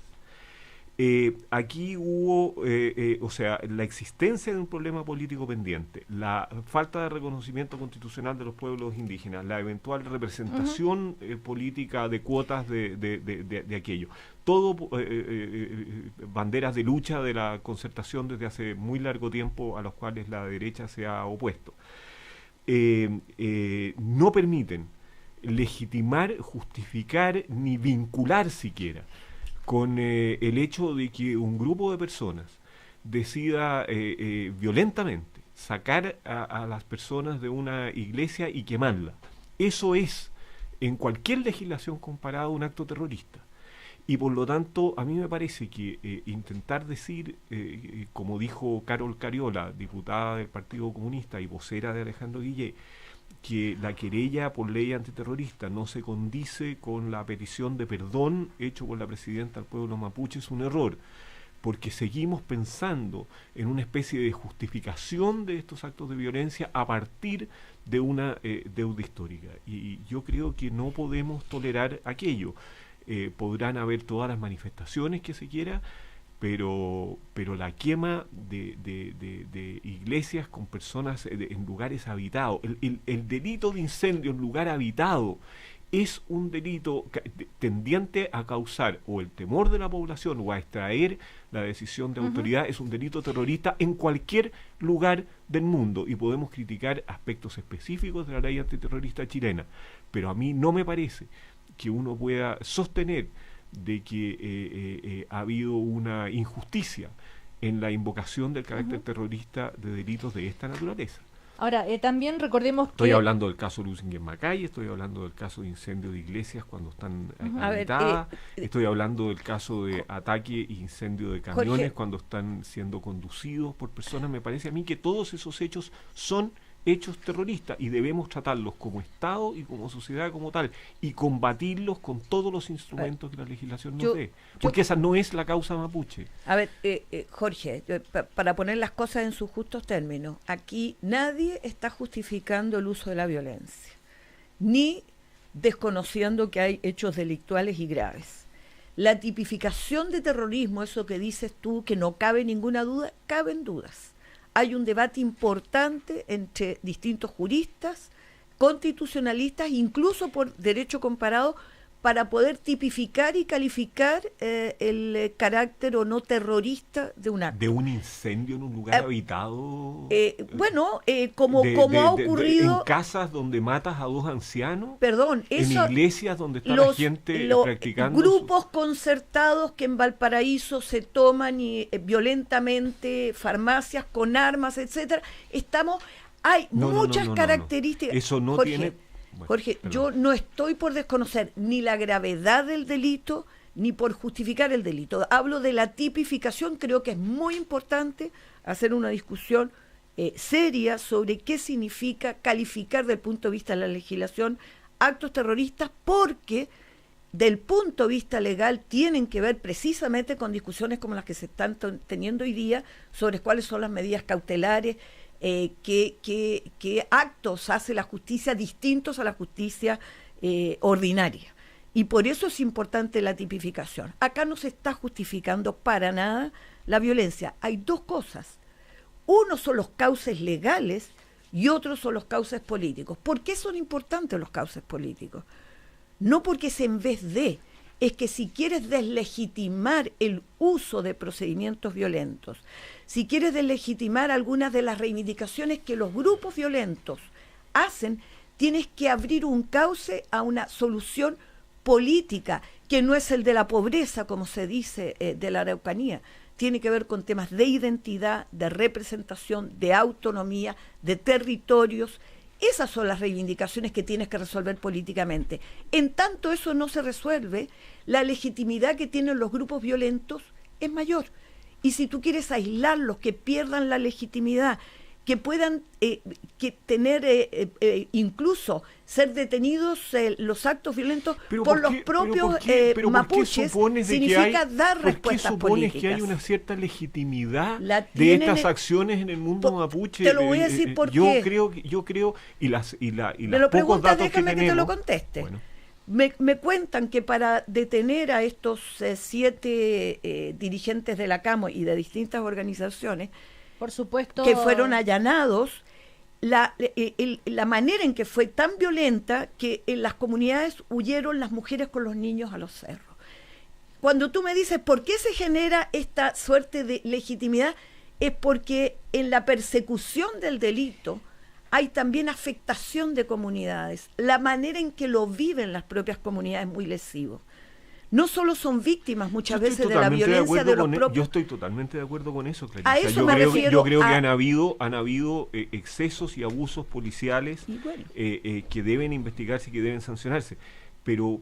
Aquí hubo, la existencia de un problema político pendiente, la falta de reconocimiento constitucional de los pueblos indígenas, la eventual representación política de cuotas de aquello. Todo banderas de lucha de la concertación desde hace muy largo tiempo a los cuales la derecha se ha opuesto. No permiten legitimar, justificar ni vincular siquiera con el hecho de que un grupo de personas decida violentamente sacar a las personas de una iglesia y quemarla. Eso es, en cualquier legislación comparada, un acto terrorista. Y por lo tanto, a mí me parece que intentar decir, como dijo Carol Cariola, diputada del Partido Comunista y vocera de Alejandro Guillé, que la querella por ley antiterrorista no se condice con la petición de perdón hecho por la presidenta al pueblo mapuche es un error, porque seguimos pensando en una especie de justificación de estos actos de violencia a partir de una deuda histórica. Y yo creo que no podemos tolerar aquello. Podrán haber todas las manifestaciones que se quiera, pero la quema de iglesias con personas en lugares habitados, el delito de incendio en lugar habitado es un delito tendiente a causar o el temor de la población o a extraer la decisión de autoridad. Es un delito terrorista en cualquier lugar del mundo y podemos criticar aspectos específicos de la ley antiterrorista chilena, pero a mí no me parece que uno pueda sostener de que ha habido una injusticia en la invocación del carácter terrorista de delitos de esta naturaleza. Ahora, también recordemos que... Estoy hablando del caso Lusinguén-Macay, estoy hablando del caso de incendio de iglesias cuando están habitadas, estoy hablando del caso de ataque e incendio de camiones Jorge, cuando están siendo conducidos por personas. Me parece a mí que todos esos hechos son hechos terroristas y debemos tratarlos como Estado y como sociedad como tal y combatirlos con todos los instrumentos que la legislación nos dé, porque esa no es la causa mapuche. A ver, Jorge, para poner las cosas en sus justos términos, aquí nadie está justificando el uso de la violencia, ni desconociendo que hay hechos delictuales y graves. La tipificación de terrorismo, eso que dices tú, que no cabe ninguna duda, caben dudas. Hay un debate importante entre distintos juristas, constitucionalistas, incluso por derecho comparado, para poder tipificar y calificar el carácter o no terrorista de un acto. ¿De un incendio en un lugar habitado? Como ha ocurrido... ¿En casas donde matas a dos ancianos? Perdón, eso... ¿En iglesias donde está la gente practicando? Grupos concertados que en Valparaíso se toman violentamente farmacias con armas, etcétera. Hay muchas características... Eso no Jorge, tiene... Jorge, yo no estoy por desconocer ni la gravedad del delito, ni por justificar el delito. Hablo de la tipificación, creo que es muy importante hacer una discusión seria sobre qué significa calificar desde el punto de vista de la legislación actos terroristas, porque del punto de vista legal tienen que ver precisamente con discusiones como las que se están teniendo hoy día sobre cuáles son las medidas cautelares, qué actos hace la justicia distintos a la justicia ordinaria. Y por eso es importante la tipificación. Acá no se está justificando para nada la violencia. Hay dos cosas. Uno son los cauces legales y otros son los cauces políticos. ¿Por qué son importantes los cauces políticos? No porque es en vez de, es que si quieres deslegitimar el uso de procedimientos violentos, si quieres deslegitimar algunas de las reivindicaciones que los grupos violentos hacen, tienes que abrir un cauce a una solución política, que no es el de la pobreza, como se dice, de la Araucanía. Tiene que ver con temas de identidad, de representación, de autonomía, de territorios. Esas son las reivindicaciones que tienes que resolver políticamente. En tanto eso no se resuelve, la legitimidad que tienen los grupos violentos es mayor. Y si tú quieres aislarlos, que pierdan la legitimidad, que puedan que tener incluso ser detenidos los actos violentos por los propios mapuches, significa dar respuestas políticas. ¿Por qué supones que hay una cierta legitimidad de estas acciones en el mundo mapuche? Te lo voy a decir por qué. Yo creo, y las pocos datos que tenemos... Déjame que te lo conteste. Bueno. Me cuentan que para detener a estos 7 dirigentes de la CAMO y de distintas organizaciones, por supuesto, que fueron allanados, la manera en que fue tan violenta que en las comunidades huyeron las mujeres con los niños a los cerros. Cuando tú me dices por qué se genera esta suerte de legitimidad, es porque en la persecución del delito hay también afectación de comunidades. La manera en que lo viven las propias comunidades es muy lesivo. No solo son víctimas muchas veces de la violencia de los propios... Yo estoy totalmente de acuerdo con eso, Clarisa. A eso me refiero. Yo creo que han habido excesos y abusos policiales que deben investigarse y que deben sancionarse. Pero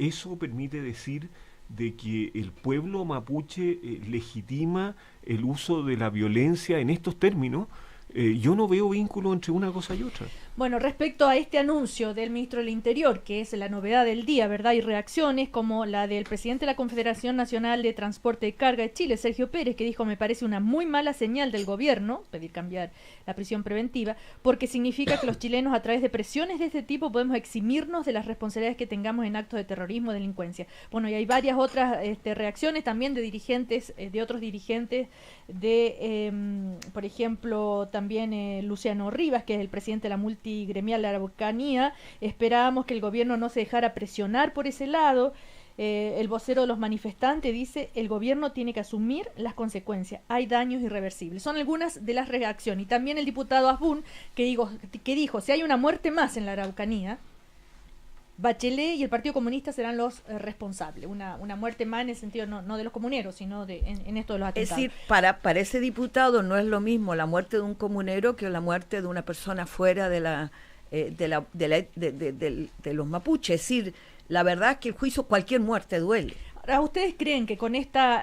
eso permite decir de que el pueblo mapuche legitima el uso de la violencia en estos términos. Yo no veo vínculo entre una cosa y otra. Bueno, respecto a este anuncio del ministro del Interior, que es la novedad del día, ¿verdad? Y reacciones como la del presidente de la Confederación Nacional de Transporte de Carga de Chile, Sergio Pérez, que dijo: me parece una muy mala señal del gobierno pedir cambiar la prisión preventiva, porque significa que los chilenos, a través de presiones de este tipo, podemos eximirnos de las responsabilidades que tengamos en actos de terrorismo, delincuencia. Bueno, y hay varias otras reacciones también de dirigentes, de otros dirigentes, por ejemplo, también Luciano Rivas, que es el presidente de la multigremial Araucanía. Esperábamos que el gobierno no se dejara presionar por ese lado. El vocero de los manifestantes dice: el gobierno tiene que asumir las consecuencias, hay daños irreversibles. Son algunas de las reacciones. Y también el diputado Asbun, que dijo: si hay una muerte más en la Araucanía, Bachelet y el Partido Comunista serán los responsables. Una muerte más en el sentido no de los comuneros, sino en esto de los atentados. Es decir, para ese diputado no es lo mismo la muerte de un comunero que la muerte de una persona fuera de los mapuches. Es decir, la verdad es que el juicio, cualquier muerte duele. Ahora, ¿ustedes creen que con esta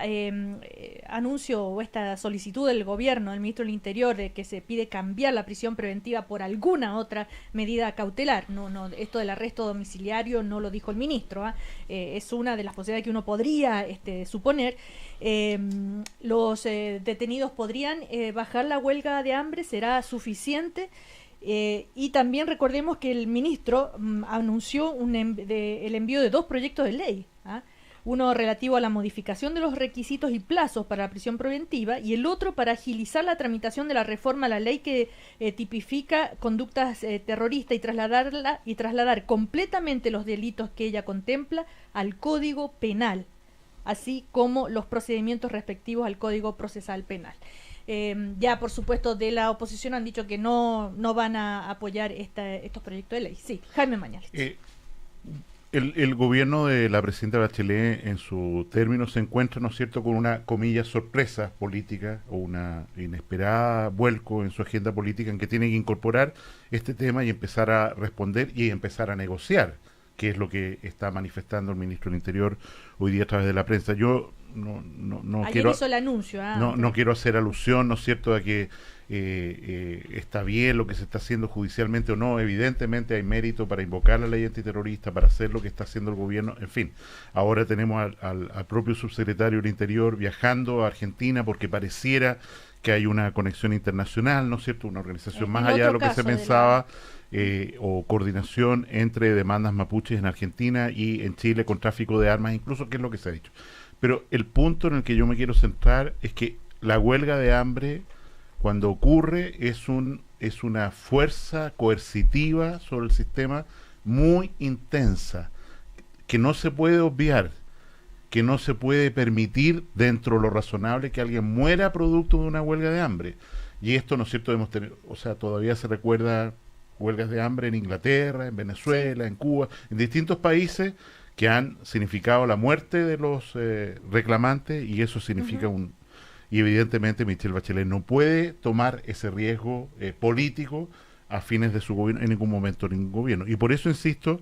anuncio o esta solicitud del gobierno, del ministro del Interior, de que se pide cambiar la prisión preventiva por alguna otra medida cautelar? No, esto del arresto domiciliario no lo dijo el ministro, es una de las posibilidades que uno podría suponer. Los detenidos podrían bajar la huelga de hambre, ¿será suficiente? Y también recordemos que el ministro anunció el envío de 2 proyectos de ley, uno relativo a la modificación de los requisitos y plazos para la prisión preventiva, y el otro para agilizar la tramitación de la reforma a la ley que tipifica conductas terroristas y trasladar completamente los delitos que ella contempla al Código Penal, así como los procedimientos respectivos al Código Procesal Penal. Ya, por supuesto, de la oposición han dicho que no van a apoyar estos proyectos de ley. Sí, Jaime Mañales. El gobierno de la presidenta Bachelet, en su término, se encuentra, ¿no es cierto?, con una, comillas, sorpresa política o una inesperada vuelco en su agenda política en que tiene que incorporar este tema y empezar a responder y empezar a negociar, que es lo que está manifestando el ministro del Interior hoy día a través de la prensa. Yo no Ayer quiero... hizo el anuncio. No quiero hacer alusión, ¿no es cierto?, a que está bien lo que se está haciendo judicialmente o no. Evidentemente hay mérito para invocar la ley antiterrorista, para hacer lo que está haciendo el gobierno. En fin, ahora tenemos al propio subsecretario del Interior viajando a Argentina porque pareciera que hay una conexión internacional, ¿no es cierto?, una organización más allá de lo que se pensaba, o coordinación entre demandas mapuches en Argentina y en Chile con tráfico de armas, incluso, que es lo que se ha dicho. Pero el punto en el que yo me quiero centrar es que la huelga de hambre, cuando ocurre, es una fuerza coercitiva sobre el sistema muy intensa, que no se puede obviar, que no se puede permitir dentro de lo razonable que alguien muera producto de una huelga de hambre. Y esto, ¿no es cierto?, debemos tener, o sea, todavía se recuerda huelgas de hambre en Inglaterra, en Venezuela, en Cuba, en distintos países que han significado la muerte de los reclamantes, y eso significa y evidentemente Michelle Bachelet no puede tomar ese riesgo político a fines de su gobierno, en ningún momento ningún gobierno. Y por eso insisto,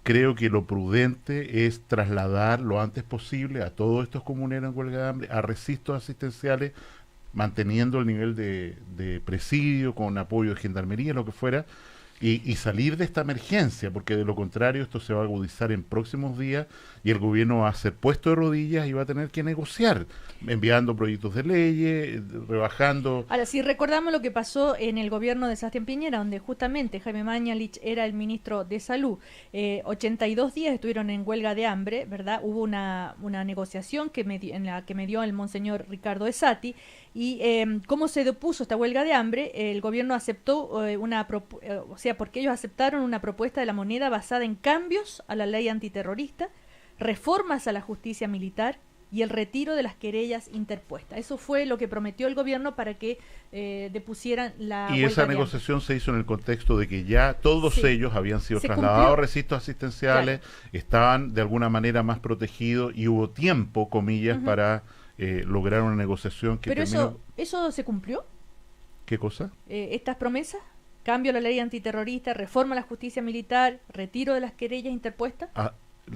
creo que lo prudente es trasladar lo antes posible a todos estos comuneros en huelga de hambre a recintos asistenciales, manteniendo el nivel de presidio, con apoyo de gendarmería, lo que fuera, y salir de esta emergencia, porque de lo contrario esto se va a agudizar en próximos días y el gobierno va a ser puesto de rodillas y va a tener que negociar, enviando proyectos de leyes, rebajando. Ahora, si recordamos lo que pasó en el gobierno de Sebastián Piñera, donde justamente Jaime Mañalich era el ministro de Salud, 82 días estuvieron en huelga de hambre, ¿verdad? Hubo una negociación en la que medió el monseñor Ricardo Esati, y cómo se depuso esta huelga de hambre, el gobierno aceptó porque ellos aceptaron una propuesta de la moneda basada en cambios a la ley antiterrorista, reformas a la justicia militar y el retiro de las querellas interpuestas. Eso fue lo que prometió el gobierno para que depusieran la huelga. Y esa negociación se hizo en el contexto de que ya todos ellos habían sido trasladados a recintos asistenciales, estaban de alguna manera más protegidos y hubo tiempo, comillas, para lograr una negociación que ¿Pero terminó... eso se cumplió? ¿Qué cosa? Estas promesas, cambio a la ley antiterrorista, reforma a la justicia militar, retiro de las querellas interpuestas.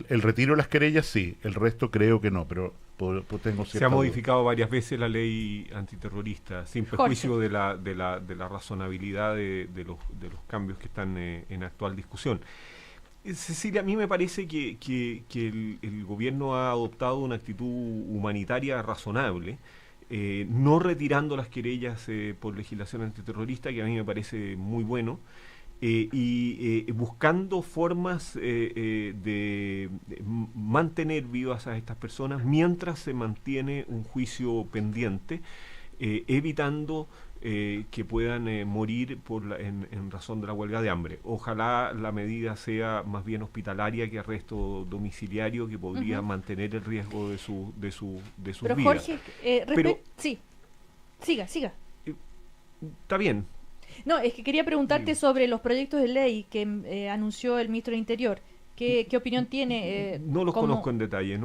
El retiro de las querellas sí, el resto creo que no, pero tengo cierta Se ha duda. modificado varias veces la ley antiterrorista, sin perjuicio de la razonabilidad de los cambios que están en actual discusión. Cecilia, a mí me parece que el gobierno ha adoptado una actitud humanitaria razonable, no retirando las querellas por legislación antiterrorista, que a mí me parece muy bueno, y buscando formas de mantener vivas a estas personas mientras se mantiene un juicio pendiente, evitando que puedan morir en razón de la huelga de hambre. Ojalá la medida sea más bien hospitalaria que arresto domiciliario, que podría mantener el riesgo de sus Pero vidas. Jorge, sí, siga. Está bien. No, es que quería preguntarte sobre los proyectos de ley que anunció el ministro del Interior. ¿Qué opinión tiene? No los conozco en detalle.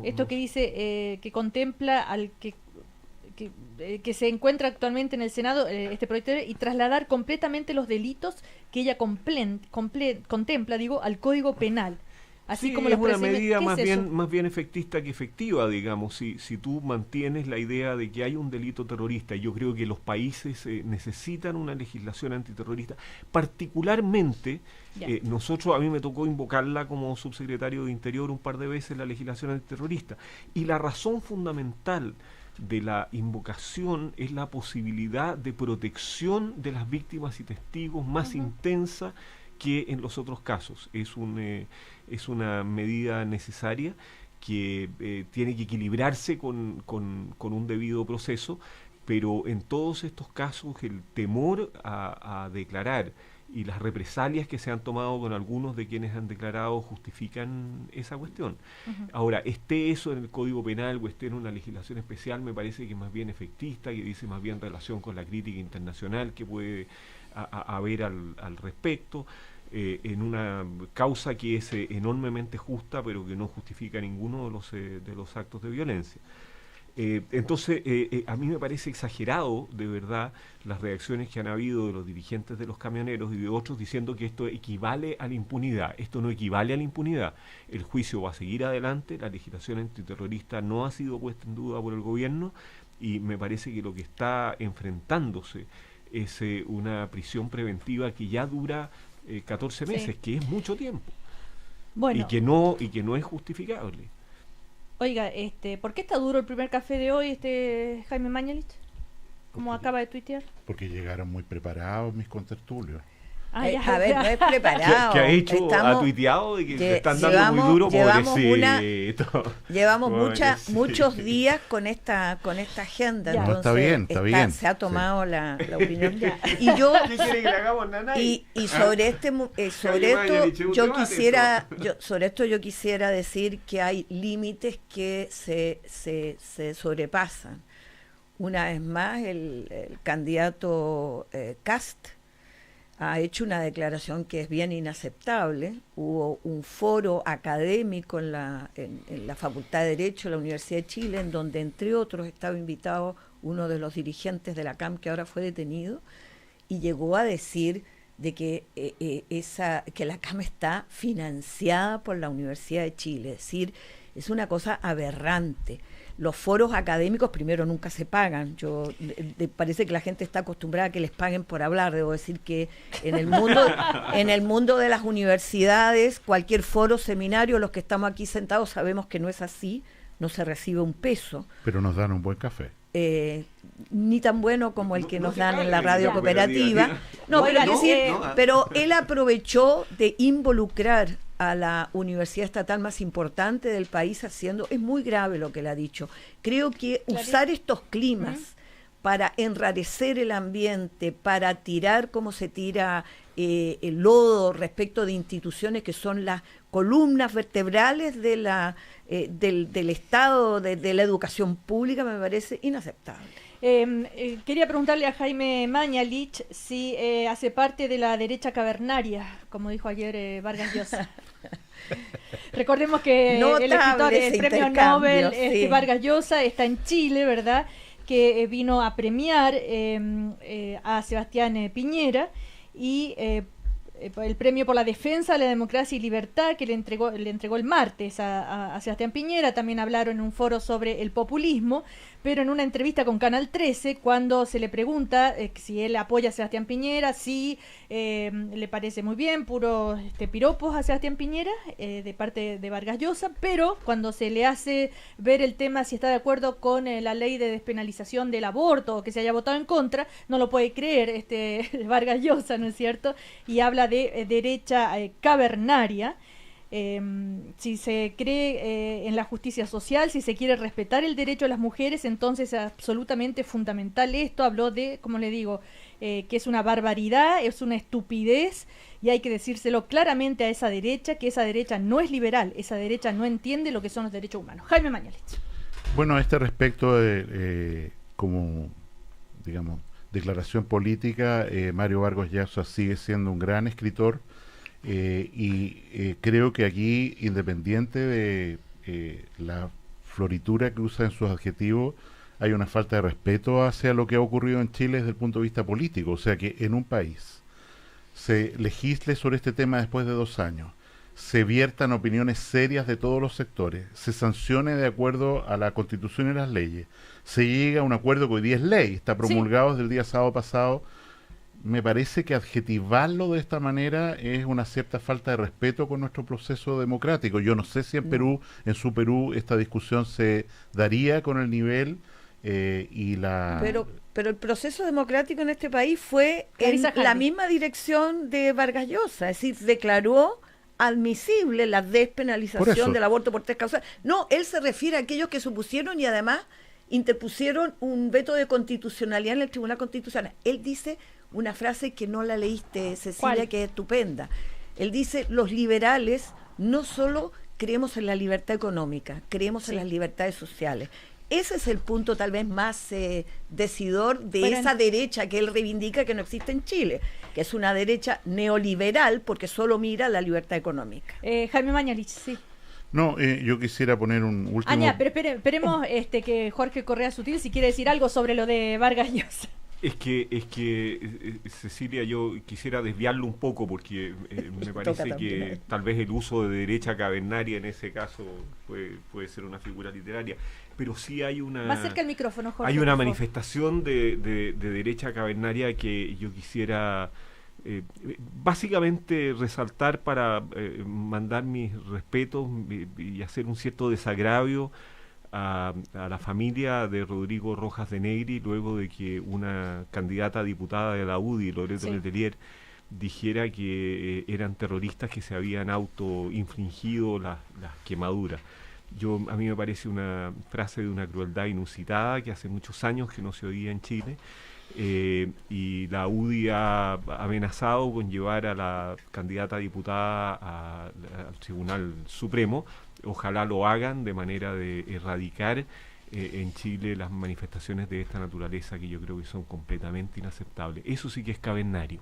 Esto que dice que contempla al que se encuentra actualmente en el Senado, este proyecto de ley, y trasladar completamente los delitos que ella contempla, al Código Penal. Así como es una medida más bien efectista que efectiva, digamos, si tú mantienes la idea de que hay un delito terrorista. Y yo creo que los países necesitan una legislación antiterrorista, particularmente nosotros, a mí me tocó invocarla como subsecretario de Interior un par de veces, la legislación antiterrorista, y la razón fundamental de la invocación es la posibilidad de protección de las víctimas y testigos más intensa que en los otros casos. Es una medida necesaria que tiene que equilibrarse con un debido proceso, pero en todos estos casos el temor a declarar y las represalias que se han tomado con algunos de quienes han declarado justifican esa cuestión. Ahora, esté eso en el Código Penal o esté en una legislación especial, me parece que es más bien efectista, que dice más bien relación con la crítica internacional que puede haber al respecto, en una causa que es enormemente justa, pero que no justifica ninguno de los actos de violencia. Entonces, a mí me parece exagerado, de verdad, las reacciones que han habido de los dirigentes de los camioneros y de otros diciendo que esto equivale a la impunidad. Esto no equivale a la impunidad. El juicio va a seguir adelante, la legislación antiterrorista no ha sido puesta en duda por el gobierno, y me parece que lo que está enfrentándose es una prisión preventiva que ya dura 14 meses, que es mucho tiempo, y que no es justificable. Oiga, ¿por qué está duro el primer café de hoy, Jaime Mañalich? Como acaba de tuitear. Porque llegaron muy preparados mis contertulios. A ver, no es preparado. ¿Qué ha hecho? ¿Ha tuiteado de que le están dando muy duro? Llevamos muchos días con esta agenda. No, entonces, está bien. Se ha tomado la opinión. Y yo, ¿qué quiere que le hagamos, Nanay? Y sobre esto yo quisiera decir que hay límites que se sobrepasan. Una vez más, el candidato Kast ha hecho una declaración que es bien inaceptable. Hubo un foro académico en la Facultad de Derecho de la Universidad de Chile, en donde, entre otros, estaba invitado uno de los dirigentes de la CAM, que ahora fue detenido, y llegó a decir de que, que la CAM está financiada por la Universidad de Chile. Es decir, es una cosa aberrante. Los foros académicos, primero, nunca se pagan. Parece que la gente está acostumbrada a que les paguen por hablar. Debo decir que en el mundo de las universidades, cualquier foro, seminario, los que estamos aquí sentados sabemos que no es así, no se recibe un peso. Pero nos dan un buen café. Ni tan bueno como el que nos dan en la radio cooperativa. Pero él aprovechó de involucrar a la universidad estatal más importante del país es muy grave lo que él ha dicho. Creo que usar estos climas para enrarecer el ambiente, para tirar como se tira el lodo respecto de instituciones que son las columnas vertebrales de del Estado, de la educación pública, me parece inaceptable. Quería preguntarle a Jaime Mañalich si hace parte de la derecha cavernaria, como dijo ayer Vargas Llosa. Recordemos que el escritor del premio Nobel Vargas Llosa está en Chile, ¿verdad? Que vino a premiar a Sebastián Piñera y el premio por la defensa de la democracia y libertad que le entregó el martes a Sebastián Piñera. También hablaron en un foro sobre el populismo, pero en una entrevista con Canal 13, cuando se le pregunta si él apoya a Sebastián Piñera, si le parece muy bien, puros piropos a Sebastián Piñera de parte de Vargas Llosa, pero cuando se le hace ver el tema si está de acuerdo con la ley de despenalización del aborto o que se haya votado en contra, no lo puede creer Vargas Llosa, ¿no es cierto? Y habla de derecha cavernaria. Si se cree en la justicia social, si se quiere respetar el derecho de las mujeres, entonces es absolutamente fundamental esto. Habló de, como le digo, que es una barbaridad, es una estupidez, y hay que decírselo claramente a esa derecha, que esa derecha no es liberal, esa derecha no entiende lo que son los derechos humanos. Jaime Mañalich. Bueno, a este respecto, como, digamos, declaración política, Mario Vargas Llosa sigue siendo un gran escritor. Creo que aquí, independiente de la floritura que usa en sus adjetivos, hay una falta de respeto hacia lo que ha ocurrido en Chile desde el punto de vista político. O sea, que en un país se legisle sobre este tema después de 2 años, se viertan opiniones serias de todos los sectores, se sancione de acuerdo a la Constitución y las leyes, se llega a un acuerdo que hoy día es ley, está promulgado desde el día sábado pasado. Me parece que adjetivarlo de esta manera es una cierta falta de respeto con nuestro proceso democrático. Yo no sé si en su Perú, esta discusión se daría con el nivel Pero el proceso democrático en este país fue en la misma dirección de Vargas Llosa, es decir, declaró admisible la despenalización del aborto por 3 causas. No, él se refiere a aquellos que supusieron y además interpusieron un veto de constitucionalidad en el Tribunal Constitucional. Él dice una frase que no la leíste, Cecilia, ¿cuál? Que es estupenda. Él dice, los liberales no solo creemos en la libertad económica, creemos en las libertades sociales. Ese es el punto tal vez más decidor de esa derecha que él reivindica que no existe en Chile, que es una derecha neoliberal porque solo mira la libertad económica. Jaime Mañalich, sí. No, yo quisiera poner un último... pero esperemos que Jorge Correa Sutil si quiere decir algo sobre lo de Vargas Llosa. Es que Cecilia, yo quisiera desviarlo un poco porque me parece que tal vez el uso de derecha cavernaria en ese caso puede ser una figura literaria, pero sí hay una... Más cerca el micrófono, Jorge, hay una manifestación de derecha cavernaria que yo quisiera básicamente resaltar para mandar mis respetos y hacer un cierto desagravio a la familia de Rodrigo Rojas de Negri, luego de que una candidata a diputada de la UDI, Loreto Letelier, dijera que eran terroristas que se habían autoinfligido las quemaduras. A mí me parece una frase de una crueldad inusitada que hace muchos años que no se oía en Chile, y la UDI ha amenazado con llevar a la candidata a diputada al Tribunal Supremo. Ojalá lo hagan de manera de erradicar en Chile las manifestaciones de esta naturaleza que yo creo que son completamente inaceptables. Eso sí que es cavernario.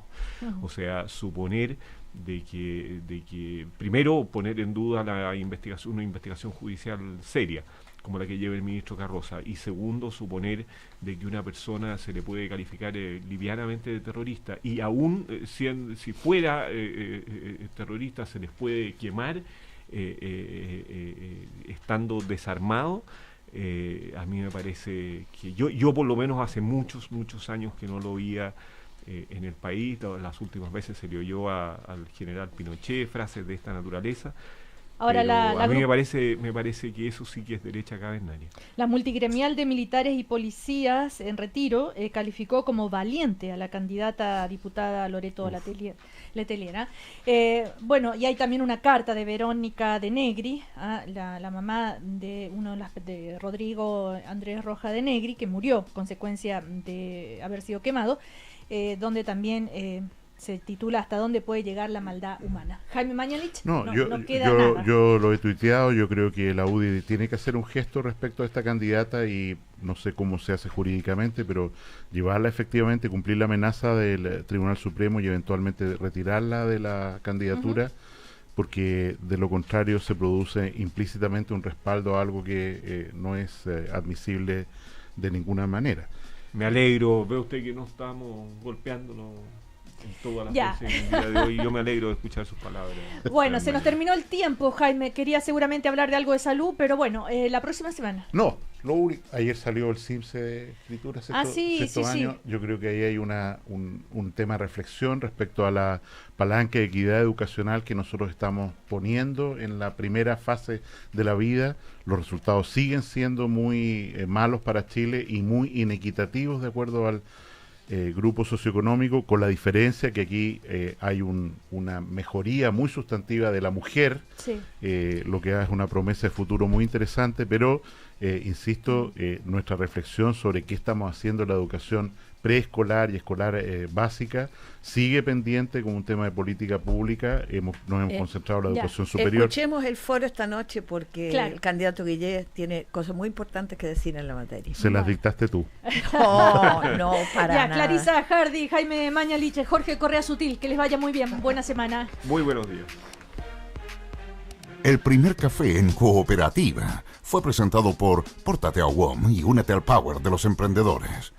O sea, suponer de que primero poner en duda una investigación judicial seria, como la que lleva el ministro Carroza, y segundo, suponer de que una persona se le puede calificar livianamente de terrorista, y aún si fuera terrorista se les puede quemar estando desarmado. A mí me parece que yo por lo menos hace muchos años que no lo veía en el país. Las últimas veces se le oyó al general Pinochet frases de esta naturaleza. Ahora a mí me parece que eso sí que es derecha cavernaria. La multigremial de militares y policías en retiro calificó como valiente a la candidata a diputada Loreto Letelier. Bueno, y hay también una carta de Verónica de Negri, la mamá de de Rodrigo Andrés Roja de Negri, que murió consecuencia de haber sido quemado, donde también se titula ¿Hasta dónde puede llegar la maldad humana? Jaime Mañalich, no queda nada. Yo lo he tuiteado, yo creo que la UDI tiene que hacer un gesto respecto a esta candidata y no sé cómo se hace jurídicamente, pero llevarla efectivamente, cumplir la amenaza del Tribunal Supremo y eventualmente retirarla de la candidatura, porque de lo contrario se produce implícitamente un respaldo a algo que no es admisible de ninguna manera. Me alegro, ve usted que no estamos golpeándonos en toda la prensa en el día de hoy. Yo me alegro de escuchar sus palabras. Bueno, se nos terminó el tiempo, Jaime. Quería seguramente hablar de algo de salud, pero bueno, la próxima semana. No, lo único, ayer salió el CIMSE de escritura sexto año. Sí. Yo creo que ahí hay un tema de reflexión respecto a la palanca de equidad educacional que nosotros estamos poniendo en la primera fase de la vida. Los resultados siguen siendo muy malos para Chile y muy inequitativos de acuerdo al grupo socioeconómico, con la diferencia que aquí hay una mejoría muy sustantiva de la mujer, lo que es una promesa de futuro muy interesante, pero insisto, nuestra reflexión sobre qué estamos haciendo en la educación preescolar y escolar básica sigue pendiente como un tema de política pública. Nos hemos concentrado en la educación superior. Escuchemos el foro esta noche porque el candidato Guillé tiene cosas muy importantes que decir en la materia. ¿Se las dictaste tú? No, para nada. Clarisa Hardy, Jaime Mañalich, Jorge Correa Sutil, que les vaya muy bien. Buena semana. Muy buenos días. El primer café en Cooperativa fue presentado por Pórtate a WOM y únete al power de los emprendedores.